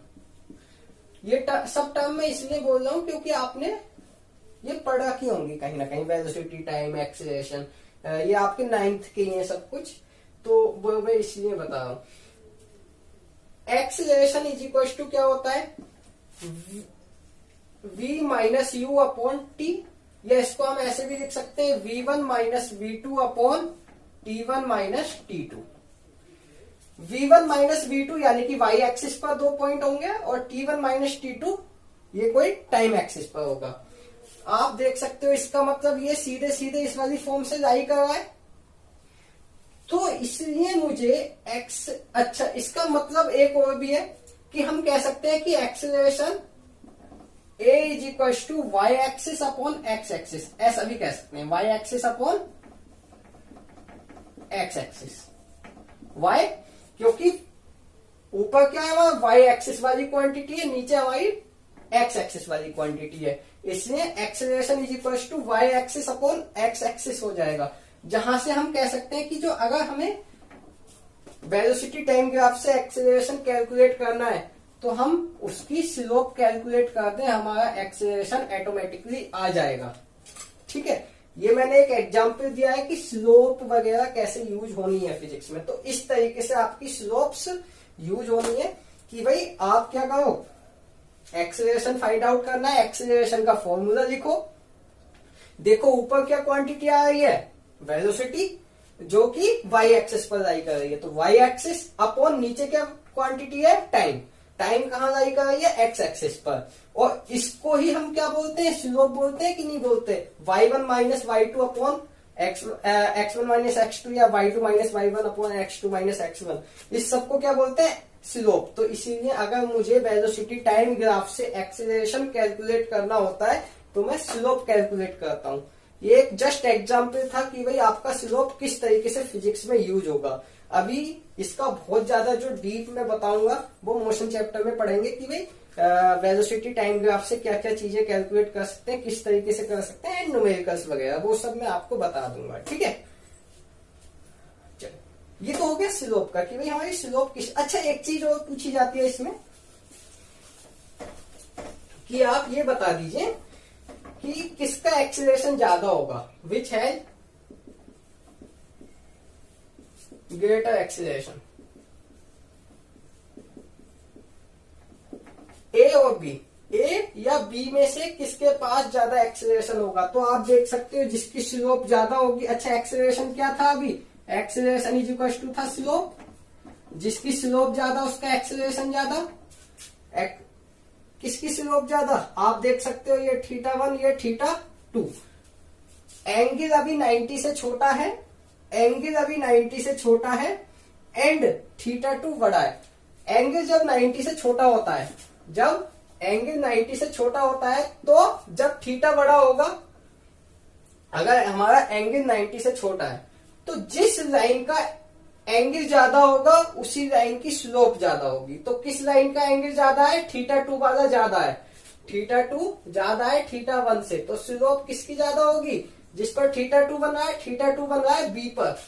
ये सब टर्म मैं इसलिए बोल रहा हूं क्योंकि आपने ये पढ़ रखी होंगी कहीं ना कहीं, वेलोसिटी टाइम एक्सीलरेशन, ये आपके 9th के हैं सब कुछ, तो वो मैं इसलिए बता रहा हूं। एक्सीलरेशन इज इक्वल टू क्या होता है, v minus you upon T, या इसको हम ऐसे भी लिख सकते हैं v1 minus v2 upon t1 minus t2। v1 minus v2 यानी कि y एक्सिस पर 2 पॉइंट होंगे और t1 माइनस t2 ये कोई टाइम एक्सिस पर होगा। आप देख सकते हो, इसका मतलब ये सीधे सीधे इस वाली फॉर्म से लाई कर रहा है, तो इसलिए मुझे x, अच्छा इसका मतलब एक और भी है कि हम कह सकते हैं कि acceleration a is equal to y axis upon x axis, ऐसा भी कह सकते हैं, y axis upon x axis. Y क्योंकि ऊपर क्या है, वह वाई एक्सिस वाली क्वांटिटी है, नीचे हमारी एक्स एक्सिस वाली क्वांटिटी है, इसलिए acceleration is equal to y axis upon x axis हो जाएगा। जहां से हम कह सकते हैं कि जो अगर हमें वेलोसिटी टाइम ग्राफ से एक्सेलरेशन कैलकुलेट करना है तो हम उसकी स्लोप कैलकुलेट कर दें, हमारा एक्सेलरेशन ऑटोमेटिकली आ जाएगा। ठीक है, ये मैंने एक एग्जांपल दिया है कि स्लोप वगैरह कैसे यूज होनी है फिजिक्स में। तो इस तरीके से आपकी स्लोप्स यूज होनी है कि भाई आप क्या करो, एक्सेलरेशन फाइंड आउट करना है, एक्सेलरेशन का फॉर्मूला लिखो, देखो ऊपर क्या क्वांटिटी आ रही है, वेलोसिटी, जो कि वाई एक्सिस पर लाई कर रही है, तो वाई एक्सिस अपॉन नीचे क्या क्वांटिटी है, टाइम, टाइम कहाँ लाई कर रही है, एक्स एक्सिस पर, और इसको ही हम क्या बोलते हैं, स्लोप बोलते हैं कि नहीं बोलते, y1 minus y2 upon x1 minus x2 या y2 minus y1 upon x2 minus x1, इस सबको क्या बोलते हैं, स्लोप। तो इसीलिए अगर मुझे वेलोसिटी टाइम ग्राफ से एक्सेलरेशन कैलकुलेट करना होता है तो मैं स्लोप कैलकुलेट करता हूँ। ये एक जस्ट एग्जाम्पल था कि भाई आपका स्लोप किस तरीके से फिजिक्स में यूज होगा। अभी इसका बहुत ज्यादा जो डीप में बताऊंगा वो मोशन चैप्टर में पढ़ेंगे कि भाई वेलोसिटी टाइम ग्राफ से क्या क्या चीजें कैलकुलेट कर सकते हैं, किस तरीके से कर सकते हैं, एंड न्यूमेरिकल्स वगैरह, वो सब मैं आपको बता दूंगा। ठीक है, चलो ये तो हो गया स्लोप का कि भाई हमारी स्लोप किस। अच्छा, एक चीज और पूछी जाती है इसमें कि आप ये बता दीजिए कि किसका एक्सीलरेशन ज्यादा होगा, विच हैज ग्रेटर एक्सीलरेशन, ए और बी, ए या बी में से किसके पास ज्यादा एक्सीलरेशन होगा। तो आप देख सकते हो जिसकी स्लोप ज्यादा होगी, अच्छा एक्सीलरेशन क्या था अभी, एक्सीलरेशन इज इक्वल टू था स्लोप, जिसकी स्लोप ज्यादा उसका एक्सीलरेशन ज्यादा, किसकी स्लोप ज्यादा, आप देख सकते हो ये θ1 ये θ2, एंगल अभी 90 से छोटा है, एंगल अभी 90 से छोटा है, एंड θ2 बड़ा है। एंगल जब 90 से छोटा होता है, जब एंगल 90 से छोटा होता है तो जब थीटा बड़ा होगा, अगर हमारा एंगल 90 से छोटा है तो जिस लाइन का एंगल ज्यादा होगा उसी लाइन की स्लोप ज्यादा होगी। तो किस लाइन का एंगल ज्यादा है, θ2 वाला ज्यादा है, θ2 ज्यादा है θ1 से, तो स्लोप किसकी ज्यादा होगी, जिस पर θ2 बन रहा है, θ2 बन रहा है बी पर,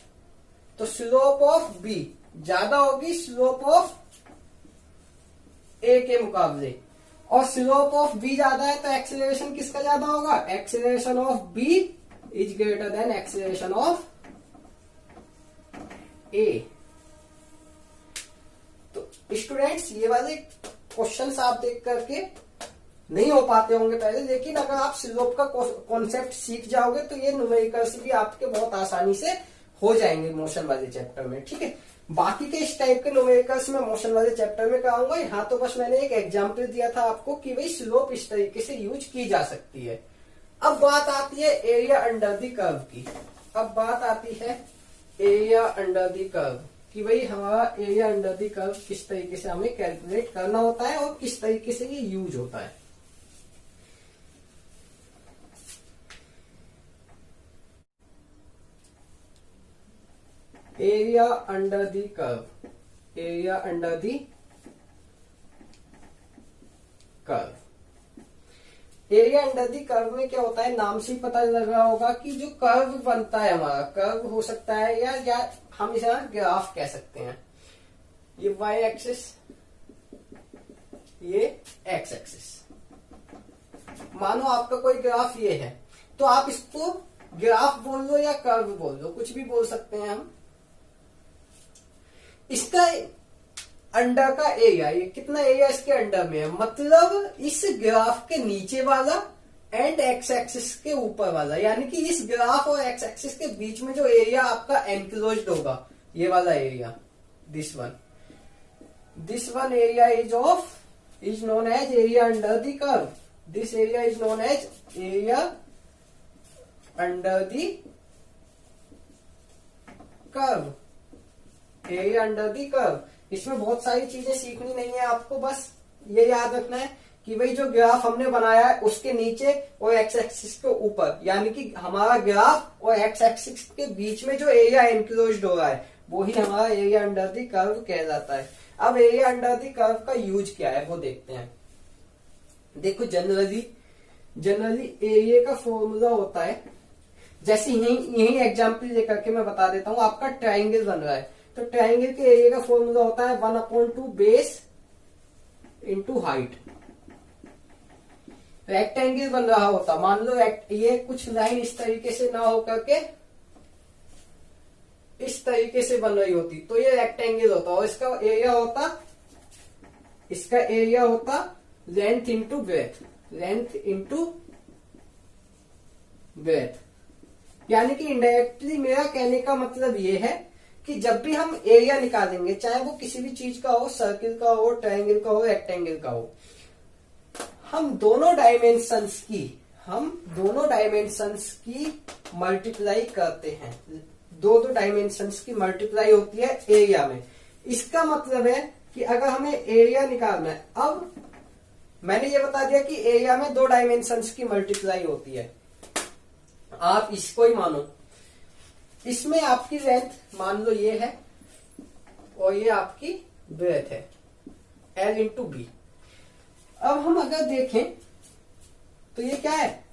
तो स्लोप ऑफ बी ज्यादा होगी स्लोप ऑफ ए के मुकाबले, और स्लोप ऑफ बी ज्यादा है तो एक्सेलरेशन किसका ज्यादा होगा, acceleration of B is greater than acceleration of A. तो स्टूडेंट्स ये वाले क्वेश्चंस आप देख करके नहीं हो पाते होंगे पहले, लेकिन अगर आप स्लोप का कॉन्सेप्ट सीख जाओगे तो ये न्यूमेरिकल्स भी आपके बहुत आसानी से हो जाएंगे मोशन वाले चैप्टर में। ठीक है, बाकी के इस टाइप के न्यूमेरिकल्स में मोशन वाले चैप्टर में कराऊंगा। यहाँ तो बस मैंने एक एग्जांपल दिया था आपको कि भाई स्लोप इस तरीके से यूज की जा सकती है। अब बात आती है एरिया अंडर द कर्व की। अब बात आती है एरिया अंडर द कर्व कि भाई हमारा एरिया अंडर द कर्व किस तरीके से हमें कैलकुलेट करना होता है और किस तरीके से ये यूज होता है। Area under the curve, area under the curve, area under the curve में क्या होता है, नाम से ही पता लग रहा होगा कि जो कर्व बनता है हमारा, कर्व हो सकता है या हम इसे ग्राफ कह सकते हैं। ये वाई एक्सिस, ये एक्स एक्सिस, मानो आपका कोई ग्राफ ये है तो आप इसको ग्राफ बोल लो या कर्व बोल लो, कुछ भी बोल सकते हैं हम। इसका अंडर का एरिया, ये कितना एरिया इसके अंडर में है, मतलब इस ग्राफ के नीचे वाला एंड एक्स एक्सिस के ऊपर वाला, यानी कि इस ग्राफ और एक्स एक्सिस के बीच में जो एरिया आपका एनक्लोज्ड होगा, ये वाला area, this one area is known as area under the curve. This area is known as area under the curve, area under the curve. इसमें बहुत सारी चीजें सीखनी नहीं है आपको, बस ये याद रखना है कि भाई जो ग्राफ हमने बनाया है उसके नीचे और एक्स एक्सिस के ऊपर, यानी कि हमारा ग्राफ और एक्स एक्सिस के बीच में जो एरिया एनक्लोज्ड हो रहा है वो ही हमारा एरिया अंडर द कर्व कहलाता है। अब एरिया अंडर द कर्व का यूज क्या है वो देखते हैं। देखो जनरली एरिया का फॉर्मूला होता है, जैसे यही एग्जाम्पल लेकर के मैं बता देता हूं। आपका ट्राइंगल बन रहा है तो ट्राइंगल के एरिया का फॉर्मूला होता है 1/2 बेस इंटू हाइट। रेक्टेंगल बन रहा होता, मान लो ये कुछ लाइन इस तरीके से ना हो करके इस तरीके से बन रही होती तो ये रेक्टेंगल होता और इसका एरिया होता length into breadth, length into breadth. यानी कि इनडायरेक्टली मेरा कहने का मतलब ये है कि जब भी हम एरिया निकालेंगे, चाहे वो किसी भी चीज का हो, सर्किल का हो, ट्रायंगल का हो, रेक्टेंगल का हो, हम दोनों डायमेंशंस की मल्टीप्लाई करते हैं। दो डायमेंशंस की मल्टीप्लाई होती है एरिया में। इसका मतलब है कि अगर हमें एरिया निकालना है, अब मैंने ये बता दिया कि एरिया में दो डायमेंशंस की मल्टीप्लाई होती है, आप इसको ही मानो। इसमें आपकी लेंथ मान लो ये है और ये आपकी ब्रेथ है, L इंटू बी। अब हम अगर देखें तो ये क्या है,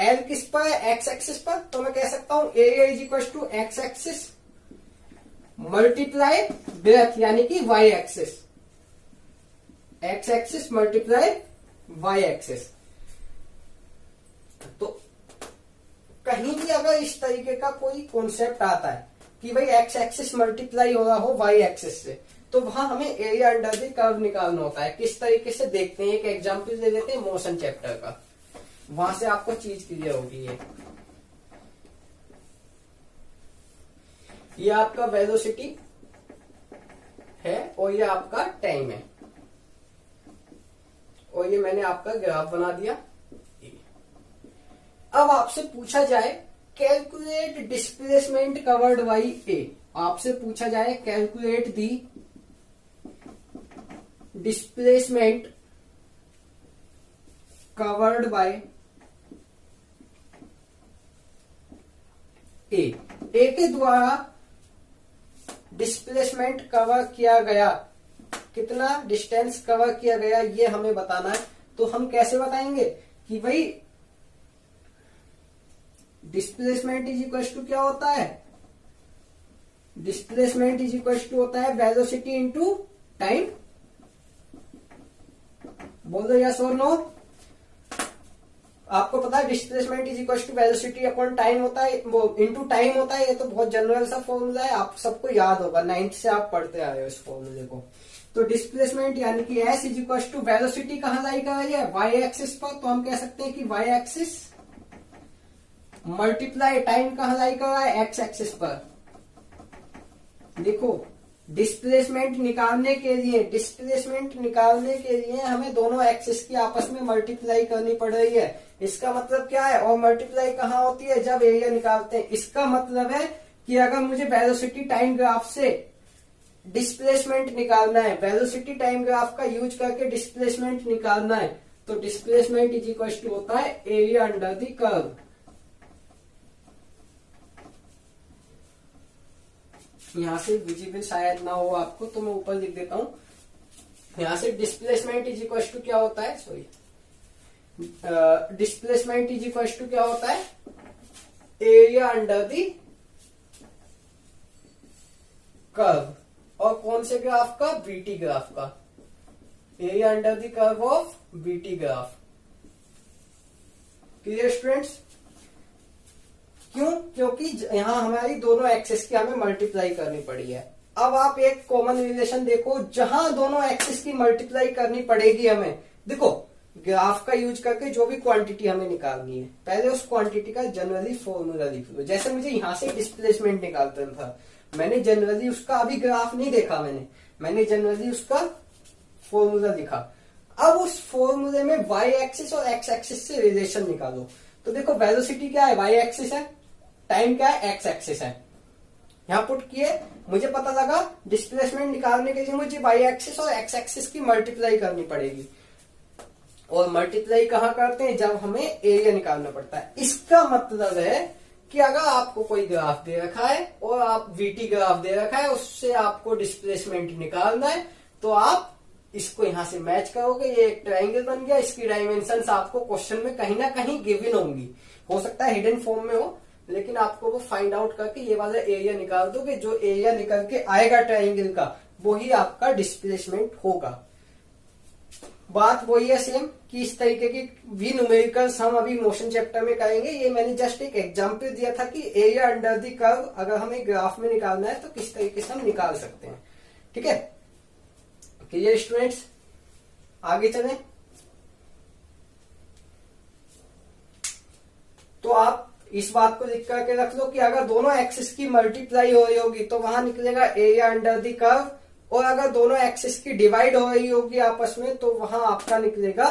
L किस पर है, एक्स एक्सिस पर, तो मैं कह सकता हूं area is equal to x axis multiply breadth यानी कि y axis, x axis multiply y axis. तो कहीं भी अगर इस तरीके का कोई कॉन्सेप्ट आता है कि भाई एक्स एक्सिस मल्टीप्लाई हो रहा हो वाई एक्सिस से, तो वहां हमें एरिया अंडर द कर्व निकालना होता है। किस तरीके से देखते हैं, एक एग्जांपल ले लेते हैं मोशन चैप्टर का, वहां से आपको चीज क्लियर होगी। ये आपका वेलोसिटी है और ये आपका टाइम है और ये मैंने आपका ग्राफ बना दिया। अब आपसे पूछा जाए calculate displacement covered by A, आपसे पूछा जाए calculate the displacement covered by A के द्वारा डिस्प्लेसमेंट कवर किया गया, कितना डिस्टेंस कवर किया गया ये हमें बताना है। तो हम कैसे बताएंगे कि भाई डिस्प्लेसमेंट इज इक्वल टू क्या होता है, डिस्प्लेसमेंट इज इक्वल टू होता है वेलोसिटी इंटू टाइम। बोल दो यस और नो। आपको पता है displacement is equal to velocity upon time होता है, वो इंटू टाइम होता है। ये तो बहुत जनरल सा फॉर्मूला है, आप सबको याद होगा, 9th से आप पढ़ते आए हो इस फॉर्मूले को। तो डिस्प्लेसमेंट यानी कि s is equal to velocity कहां लाई कर रही है, वाई एक्सिस पर, तो हम कह सकते हैं कि वाई एक्सिस मल्टीप्लाई टाइम कहां लाई कर रहा है, एक्स एक्सिस पर। देखो डिस्प्लेसमेंट निकालने के लिए हमें दोनों एक्सिस की आपस में मल्टीप्लाई करनी पड़ रही है। इसका मतलब क्या है, और मल्टीप्लाई कहां होती है, जब एरिया निकालते हैं। इसका मतलब है कि अगर मुझे वेलोसिटी टाइम ग्राफ से डिस्प्लेसमेंट निकालना है, वेलोसिटी टाइम ग्राफ का यूज करके डिस्प्लेसमेंट निकालना है, तो डिस्प्लेसमेंट इज इक्वल टू होता है एरिया अंडर द कर्व। यहां से विजिबल शायद ना हो आपको, तो मैं ऊपर लिख देता हूं। यहां से डिस्प्लेसमेंट इज इक्वल टू क्या होता है, sorry, displacement is equal to क्या होता है, एरिया अंडर द कर्व। और कौन से ग्राफ का, बीटी ग्राफ का, area under the curve of BT graph. Clear students. क्यों, क्योंकि यहां हमारी दोनों एक्सिस की हमें मल्टीप्लाई करनी पड़ी है। अब आप एक कॉमन रिलेशन देखो, जहां दोनों एक्सिस की मल्टीप्लाई करनी पड़ेगी हमें, देखो ग्राफ का यूज करके जो भी क्वांटिटी हमें निकालनी है, पहले उस क्वांटिटी का जनरली फॉर्मूला लिख लो। जैसे मुझे यहां से डिस्प्लेसमेंट निकालना था, मैंने जनरली उसका अभी ग्राफ नहीं देखा, मैंने जनरली उसका फॉर्मूला लिखा। अब उस फॉर्मूले में वाई एक्सिस और एक्स एक्सिस से रिलेशन निकालो। तो देखो वेलोसिटी क्या है, वाई एक्सिस है, टाइम क्या है, एक्स एक्सिस है। यहां पुट किए, मुझे पता लगा डिस्प्लेसमेंट निकालने के लिए मुझे वाई एक्सिस और एक्स एक्सिस की मल्टीप्लाई करनी पड़ेगी। और मल्टीप्लाई कहां करते हैं, जब हमें एरिया निकालना पड़ता है। इसका मतलब है कि अगर आपको कोई ग्राफ दे रखा है और आप वीटी ग्राफ दे रखा है, उससे आपको डिस्प्लेसमेंट निकालना है, तो आप इसको यहां से मैच करोगे, ये एक ट्रायंगल बन गया। इसकी डायमेंशंस आपको क्वेश्चन में कहीं ना कहीं गिवन होंगी, हो सकता है हिडन फॉर्म में हो, लेकिन आपको वो फाइंड आउट करके ये वाला एरिया निकाल दोगे। जो एरिया निकल के आएगा ट्रायंगल का, वो ही आपका डिस्प्लेसमेंट होगा। बात वही है सेम कि इस तरीके की भी न्यूमेरिकल्स हम अभी मोशन चैप्टर में करेंगे। ये मैंने जस्ट एक एग्जांपल दिया था कि एरिया अंडर द कर्व अगर हमें ग्राफ में निकालना है तो किस तरीके से हम निकाल सकते हैं। ठीक है, क्लियर स्टूडेंट्स, आगे चलें। तो आप इस बात को लिख करके रख लो कि अगर दोनों एक्सिस की मल्टीप्लाई हो रही होगी तो वहां निकलेगा एरिया अंडर द कर्व, और अगर दोनों एक्सिस की डिवाइड हो रही होगी आपस में तो वहां आपका निकलेगा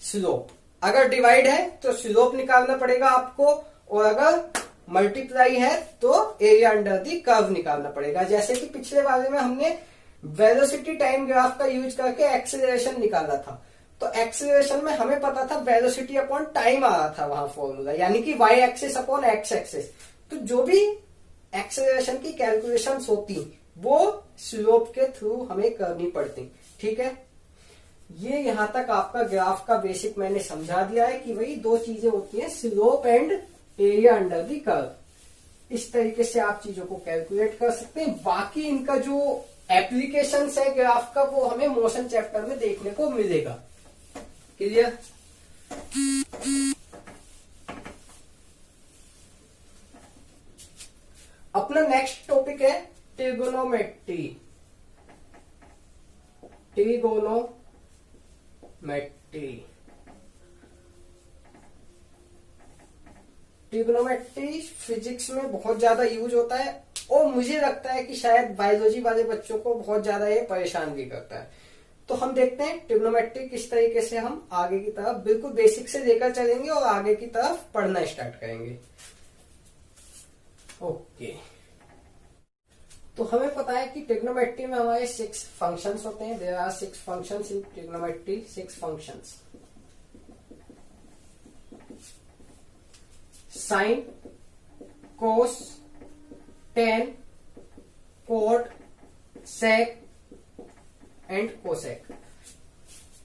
स्लोप। अगर डिवाइड है तो स्लोप निकालना पड़ेगा आपको, और अगर मल्टीप्लाई है तो एरिया अंडर द कर्व निकालना पड़ेगा। जैसे कि पिछले वाले में हमने वेलोसिटी टाइम ग्राफ का यूज करके एक्सेलरेशन निकाला था, तो एक्सेलरेशन में हमें पता था वेलोसिटी अपॉन टाइम आ रहा था वहां फॉर्मूला, यानी कि y axis upon x axis. तो जो भी एक्सेलरेशन की कैलकुलेशंस होती वो स्लोप के थ्रू हमें करनी पड़ती। ठीक है, ये यहां तक आपका ग्राफ का बेसिक मैंने समझा दिया है कि वही दो चीजें होती हैं, slope and area under the curve. इस तरीके से आप चीजों को कैलकुलेट कर सकते हैं। बाकी इनका जो एप्लीकेशन है ग्राफ का वो हमें मोशन चैप्टर में देखने को मिलेगा। क्लियर? अपना नेक्स्ट टॉपिक है ट्रिगोनोमेट्री। ट्रिगोनोमेट्री फिजिक्स में बहुत ज्यादा यूज होता है, और मुझे लगता है कि शायद बायोलॉजी वाले बच्चों को बहुत ज्यादा ये परेशान भी करता है। तो हम देखते हैं ट्रिगोनोमेट्री किस तरीके से हम आगे की तरफ बिल्कुल बेसिक से लेकर चलेंगे और आगे की तरफ पढ़ना स्टार्ट करेंगे। ओके, तो हमें पता है कि ट्रिगोनोमेट्री में हमारे 6 फंक्शंस होते हैं। There are 6 functions in trigonometry, 6 functions. Sine, cos, tan, cot, sec and cosec,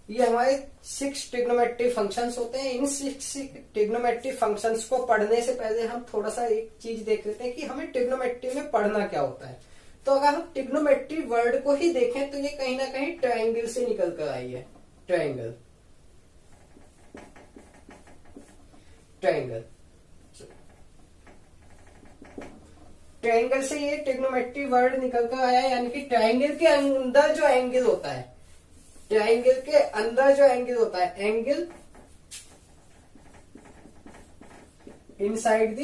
ये हमारे 6 ट्रिग्नोमेट्री फंक्शंस होते हैं। इन 6 ट्रिग्नोमेट्री फंक्शंस को पढ़ने से पहले हम थोड़ा सा एक चीज देख लेते हैं कि हमें ट्रिग्नोमेट्री में पढ़ना क्या होता है। तो अगर हम ट्रिग्नोमेट्री वर्ड को ही देखें तो ये कहीं ना कहीं ट्रायंगल से निकल कर आई है। ट्रायंगल ट्रायंगल से ये ट्रिग्नोमेट्री वर्ड निकल कर आया है, यानी कि ट्रायंगल के अंदर जो एंगल होता है, ट्रायंगल के अंदर जो एंगल होता है, angle inside the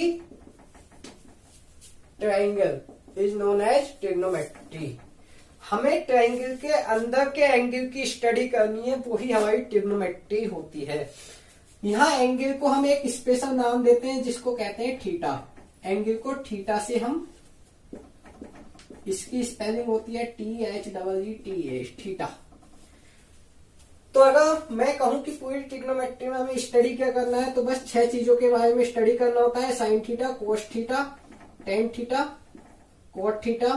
triangle is known as trigonometry. हमें ट्रायंगल के अंदर के एंगल की स्टडी करनी है, वो ही हमारी ट्रिग्नोमेट्री होती है। यहाँ एंगल को हम एक स्पेशल नाम देते हैं जिसको कहते हैं थीटा। एंगल को थीटा से हम, इसकी स्पेलिंग होती है THEETA, थीटा। तो अगर मैं कहूं कि पूरी ट्रिग्नोमेट्री में हमें स्टडी क्या करना है, तो बस 6 चीजों के बारे में स्टडी करना होता है। Sine theta, cos theta, tan theta, cot theta,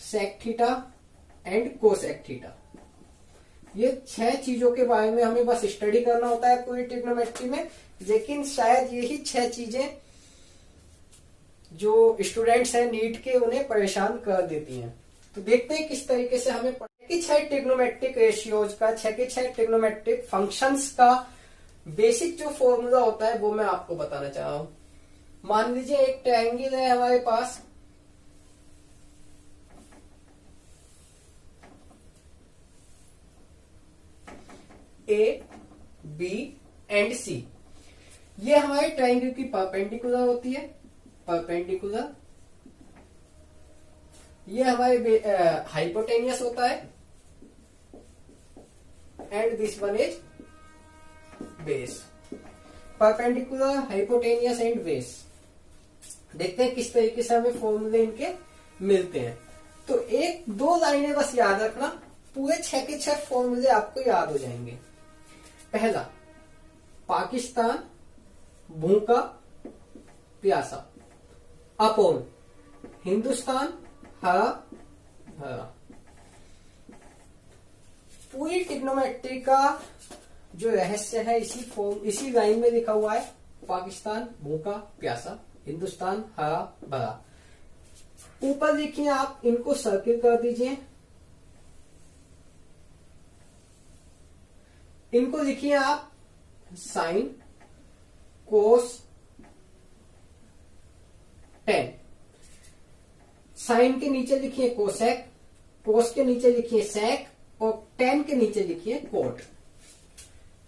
sec theta and cosec theta. ये 6 चीजों के बारे में हमें बस स्टडी करना होता है पूरी ट्रिग्नोमेट्री में। लेकिन शायद यही 6 चीजें जो स्टूडेंट्स हैं नीट के, उन्हें परेशान कर देती हैं। तो देखते हैं किस तरीके से हमें कि 6 ट्रिग्नोमेट्रिक रेशियोज का, 6 के 6 ट्रिग्नोमेट्रिक फंक्शंस का बेसिक जो फॉर्मूला होता है वो मैं आपको बताना चाह रहा हूं। मान लीजिए एक ट्रायंगल है हमारे पास, ए, बी एंड सी। ये हमारे ट्रायंगल की परपेंडिकुलर होती है, परपेंडिकुलर। ये हमारे हाइपोटेनियस होता है, and this one is base. Perpendicular, hypotenuse and base. देखते हैं किस तरीके से हमें फॉर्मूले इनके मिलते हैं। तो 1-2 लाइनें बस याद रखना, पूरे 6 के 6 फॉर्मूले आपको याद हो जाएंगे। पहला, पाकिस्तान भूखा प्यासा, अपॉन हिंदुस्तान हरा भरा। पूरी ट्रिग्नोमेट्री का जो रहस्य है इसी लाइन में लिखा हुआ है। पाकिस्तान भूखा प्यासा, हिंदुस्तान हरा भरा। ऊपर देखिए, आप इनको सर्किल कर दीजिए। इनको लिखिए आप साइन कोस टेन। साइन के नीचे लिखिए कोसेक, कोस के नीचे लिखिए सेक और टेन के नीचे लिखिए कोट।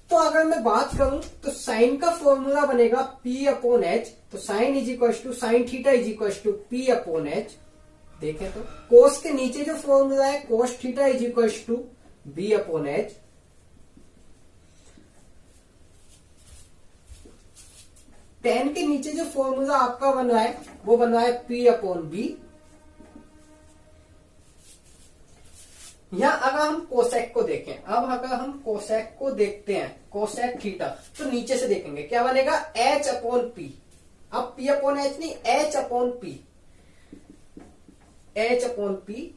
तो अगर मैं बात करूं तो साइन का फॉर्मूला बनेगा P अपॉन एच। तो sine is equal to sine theta is equal to P upon h. देखें तो कोस के नीचे जो फॉर्मूला है cos theta is equal to B upon h. Tan के नीचे जो फॉर्मूला आपका बन रहा है वो बन रहा है P अपॉन बी। या अगर हम कोसेक को देखें, अब अगर हम कोसेक को देखते हैं, कोसेक थीटा, तो नीचे से देखेंगे क्या बनेगा H अपॉन पी। अब P अपॉन एच नहीं, H upon P, H upon P.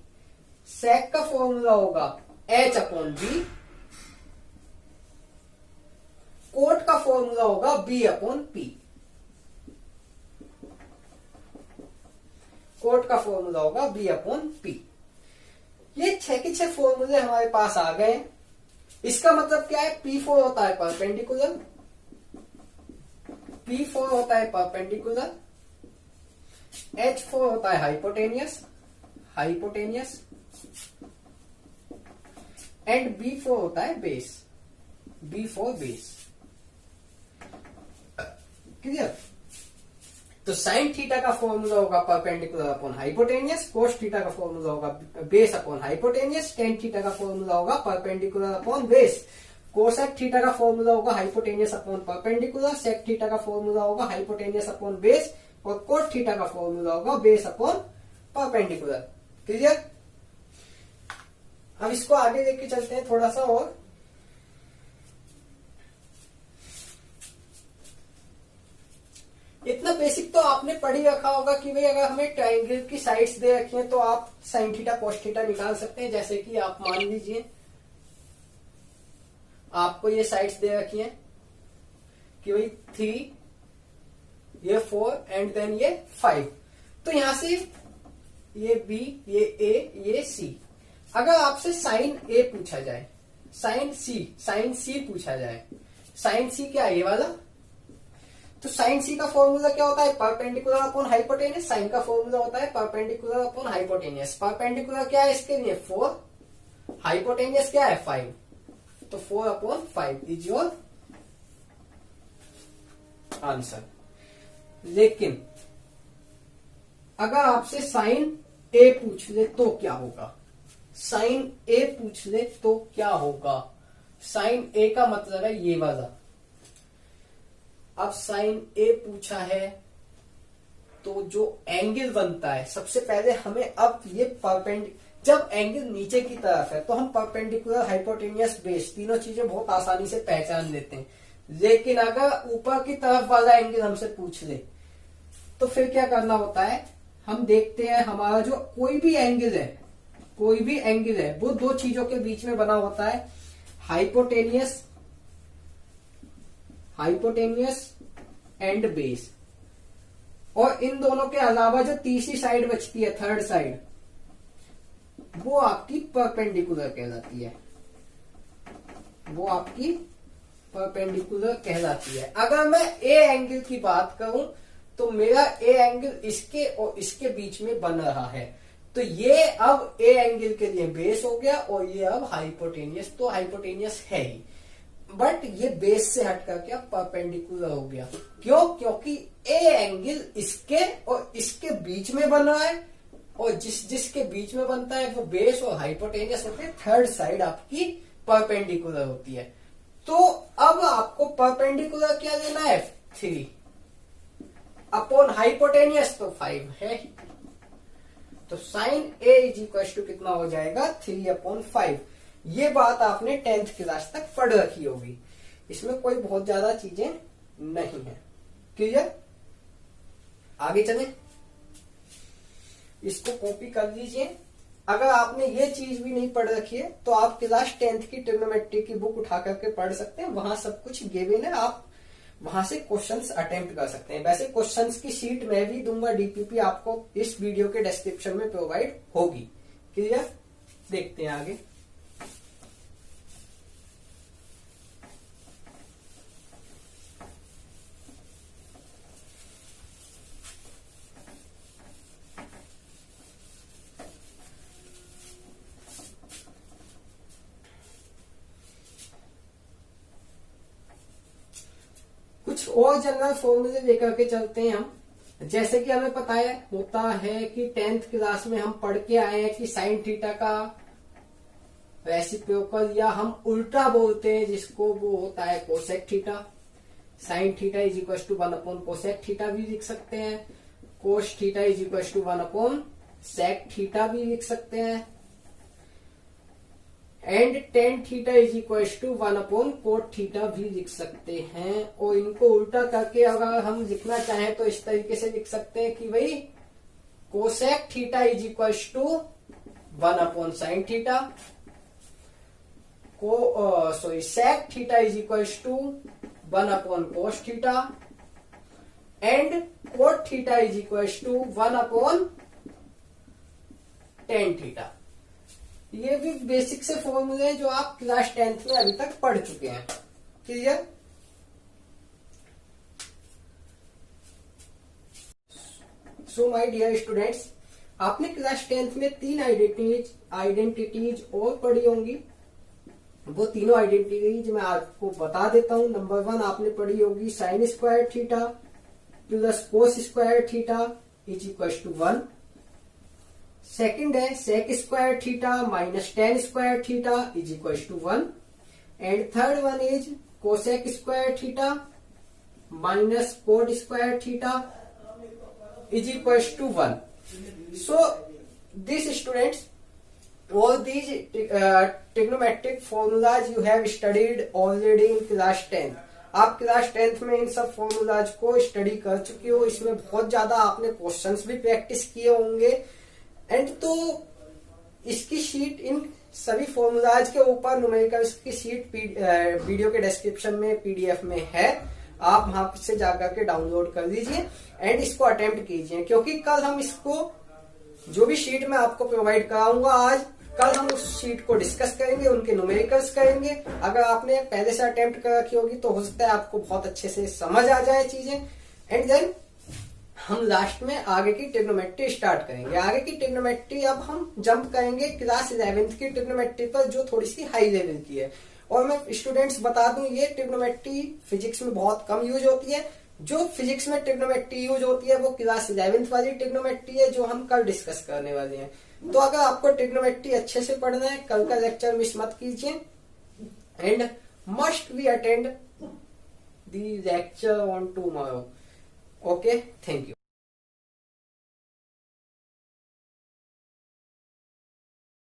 Sec का फॉर्मूला होगा H अपॉन बी। कोट का फॉर्मूला होगा B अपॉन पी। कोट का फॉर्मूला होगा B अपॉन पी। ये 6 के 6 फॉर्मूले हमारे पास आ गए। इसका मतलब क्या है, P4 होता है परपेंडिकुलर, P4 होता है परपेंडिकुलर, H4 होता है हाइपोटेनियस, हाइपोटेनियस, एंड B4 होता है बेस, B4 बेस। क्लियर? तो साइन थीटा का फॉर्मूला होगा perpendicular upon hypotenuse, cos theta का फॉर्मूला होगा base upon hypotenuse, tan theta का फॉर्मूला होगा perpendicular upon base, cosec theta का फॉर्मूला होगा hypotenuse upon perpendicular, sec theta का फॉर्मूला होगा हाइपोटेनियस अपॉन बेस और कोट थीटा का फॉर्मूला होगा बेस अपॉन परपेंडिकुलर। क्लियर? अब इसको आगे लेके चलते हैं थोड़ा सा और। इतना बेसिक तो आपने पढ़ ही रखा होगा कि भाई अगर हमें ट्राइंगल की साइड्स दे रखी हैं तो आप साइन थीटा कोस थीटा निकाल सकते हैं। जैसे कि आप मान लीजिए आपको ये साइड्स दे रखी हैं कि भाई 3, ये 4 एंड देन ये 5। तो यहां से ये B, ये A, ये C। अगर आपसे साइन A पूछा जाए, साइन C पूछा जाए, साइन C क्या है, ये वाला। तो साइन C का फॉर्मूला क्या होता है, परपेंडिकुलर अपॉन हाइपोटेनियस। साइन का फॉर्मूला होता है परपेंडिकुलर अपॉन हाइपोटेनियस। परपेंडिकुलर क्या है इसके लिए 4, हाइपोटेनियस क्या है 5। तो 4 अपॉन 5 इज योर आंसर। लेकिन अगर आपसे साइन A पूछ ले तो क्या होगा, साइन A पूछ ले तो क्या होगा। साइन A का मतलब है ये वाला। अब साइन A पूछा है तो जो एंगल बनता है, सबसे पहले हमें अब ये जब एंगल नीचे की तरफ है तो हम परपेंडिकुलर, हाइपोटेनियस, बेस तीनों चीजें बहुत आसानी से पहचान लेते हैं। लेकिन अगर ऊपर की तरफ वाला एंगल हमसे पूछ ले तो फिर क्या करना होता है, हम देखते हैं हमारा जो कोई भी एंगल है वो दो चीजों के बीच में बना होता है, हाइपोटेनियस एंड बेस। और इन दोनों के अलावा जो तीसरी साइड बचती है, थर्ड साइड, वो आपकी परपेंडिकुलर कहलाती है, वो आपकी परपेंडिकुलर कहलाती है। अगर मैं ए एंगल की बात करूं तो मेरा ए एंगल इसके और इसके बीच में बन रहा है, तो ये अब ए एंगल के लिए बेस हो गया और ये अब हाइपोटेनियस, तो हाइपोटेनियस है ही, बट ये बेस से हटकर क्या परपेंडिकुलर हो गया। क्यों? क्योंकि ए एंगल इसके और इसके बीच में बन रहा है और जिसके बीच में बनता है वो बेस और हाइपोटेनियस होते हैं, थर्ड साइड आपकी परपेंडिकुलर होती है। तो अब आपको परपेंडिकुलर क्या लेना है, 3 अपॉन हाइपोटेनियस तो 5 है। तो sine A is equal to कितना हो जाएगा, 3 अपॉन 5। ये बात आपने 10th क्लास तक पढ़ रखी होगी, इसमें कोई बहुत ज्यादा चीजें नहीं है। क्लियर? आगे चलें, इसको कॉपी कर लीजिए। अगर आपने ये चीज भी नहीं पढ़ रखी है तो आप क्लास 10th की ट्रिग्नोमेट्री की बुक उठा करके पढ़ सकते हैं, वहां सब कुछ गिवन है, आप वहां से क्वेश्चंस अटेम्प्ट कर सकते हैं। वैसे क्वेश्चंस की शीट मैं भी दूंगा, डीपीपी आपको इस वीडियो के डिस्क्रिप्शन में प्रोवाइड होगी। क्लियर? देखते हैं आगे। कुछ और जनरल फॉर्मूले लेकर के चलते हैं हम। जैसे कि हमें पता है होता है कि 10th क्लास में हम पढ़ के आए हैं कि साइन थीटा का रेसिप्रोकल, या हम उल्टा बोलते हैं जिसको, वो होता है cosec theta. Sine theta is equal to 1 cosec theta भी लिख सकते हैं। Cos theta is equal to 1 sec theta भी लिख सकते हैं। And tan theta is equal to 1 cot theta भी लिख सकते हैं। और इनको उल्टा करके अगर हम लिखना चाहें तो इस तरीके से लिख सकते हैं कि भाई cosec theta is equal to 1 sine theta, sec theta is equal to 1 cos theta, and cot theta is equal to 1 tan theta. ये भी बेसिक से फॉर्मूले हैं जो आप क्लास 10th में अभी तक पढ़ चुके हैं। Clear? So my dear students, आपने क्लास 10th में 3 आइडेंटिटीज और पढ़ी होंगी। वो तीनों आइडेंटिटीज मैं आपको बता देता हूं। नंबर 1 आपने पढ़ी होगी sine square theta plus cos square theta is equal to 1। Second है sec square theta minus tan square theta is equal to 1। And third one is cosec square theta minus cot square theta is equal to 1। So this students, all these trigonometric formulas you have studied already in class 10। आप class 10th में इन सब formulas को study कर चुके हो। इसमें बहुत ज्यादा आपने क्वेश्चंस भी प्रैक्टिस किए होंगे। एंड तो इसकी शीट, इन सभी फॉर्मूलाज के ऊपर न्यूमेरिकल्स की शीट वीडियो के डिस्क्रिप्शन में पीडीएफ में है। आप वहां से जाकर के डाउनलोड कर लीजिए एंड इसको अटेम्प्ट कीजिए, क्योंकि कल हम इसको, जो भी शीट मैं आपको प्रोवाइड कराऊंगा आज, कल हम उस शीट को डिस्कस करेंगे, उनके न्यूमेरिकल्स करेंगे। अगर आपने पहले से अटेम्प्ट कर रखी होगी तो हो सकता है आपको बहुत अच्छे से समझ आ जाए चीजें। एंड देन हम लास्ट में आगे की ट्रिग्नोमेट्री स्टार्ट करेंगे। आगे की ट्रिग्नोमेट्री अब हम जंप करेंगे क्लास 11th की ट्रिग्नोमेट्री पर, जो थोड़ी सी हाई लेवल की है। और मैं स्टूडेंट्स बता दूं, ये ट्रिग्नोमेट्री फिजिक्स में बहुत कम यूज होती है। जो फिजिक्स में ट्रिग्नोमेट्री यूज होती है वो क्लास 11th वाली ट्रिग्नोमेट्री है, जो हम कल डिस्कस करने वाले हैं। तो अगर आपको ट्रिग्नोमेट्री अच्छे से पढ़ना है, कल का लेक्चर मिस मत कीजिए and must be attend the lecture on tomorrow. Okay, thank you.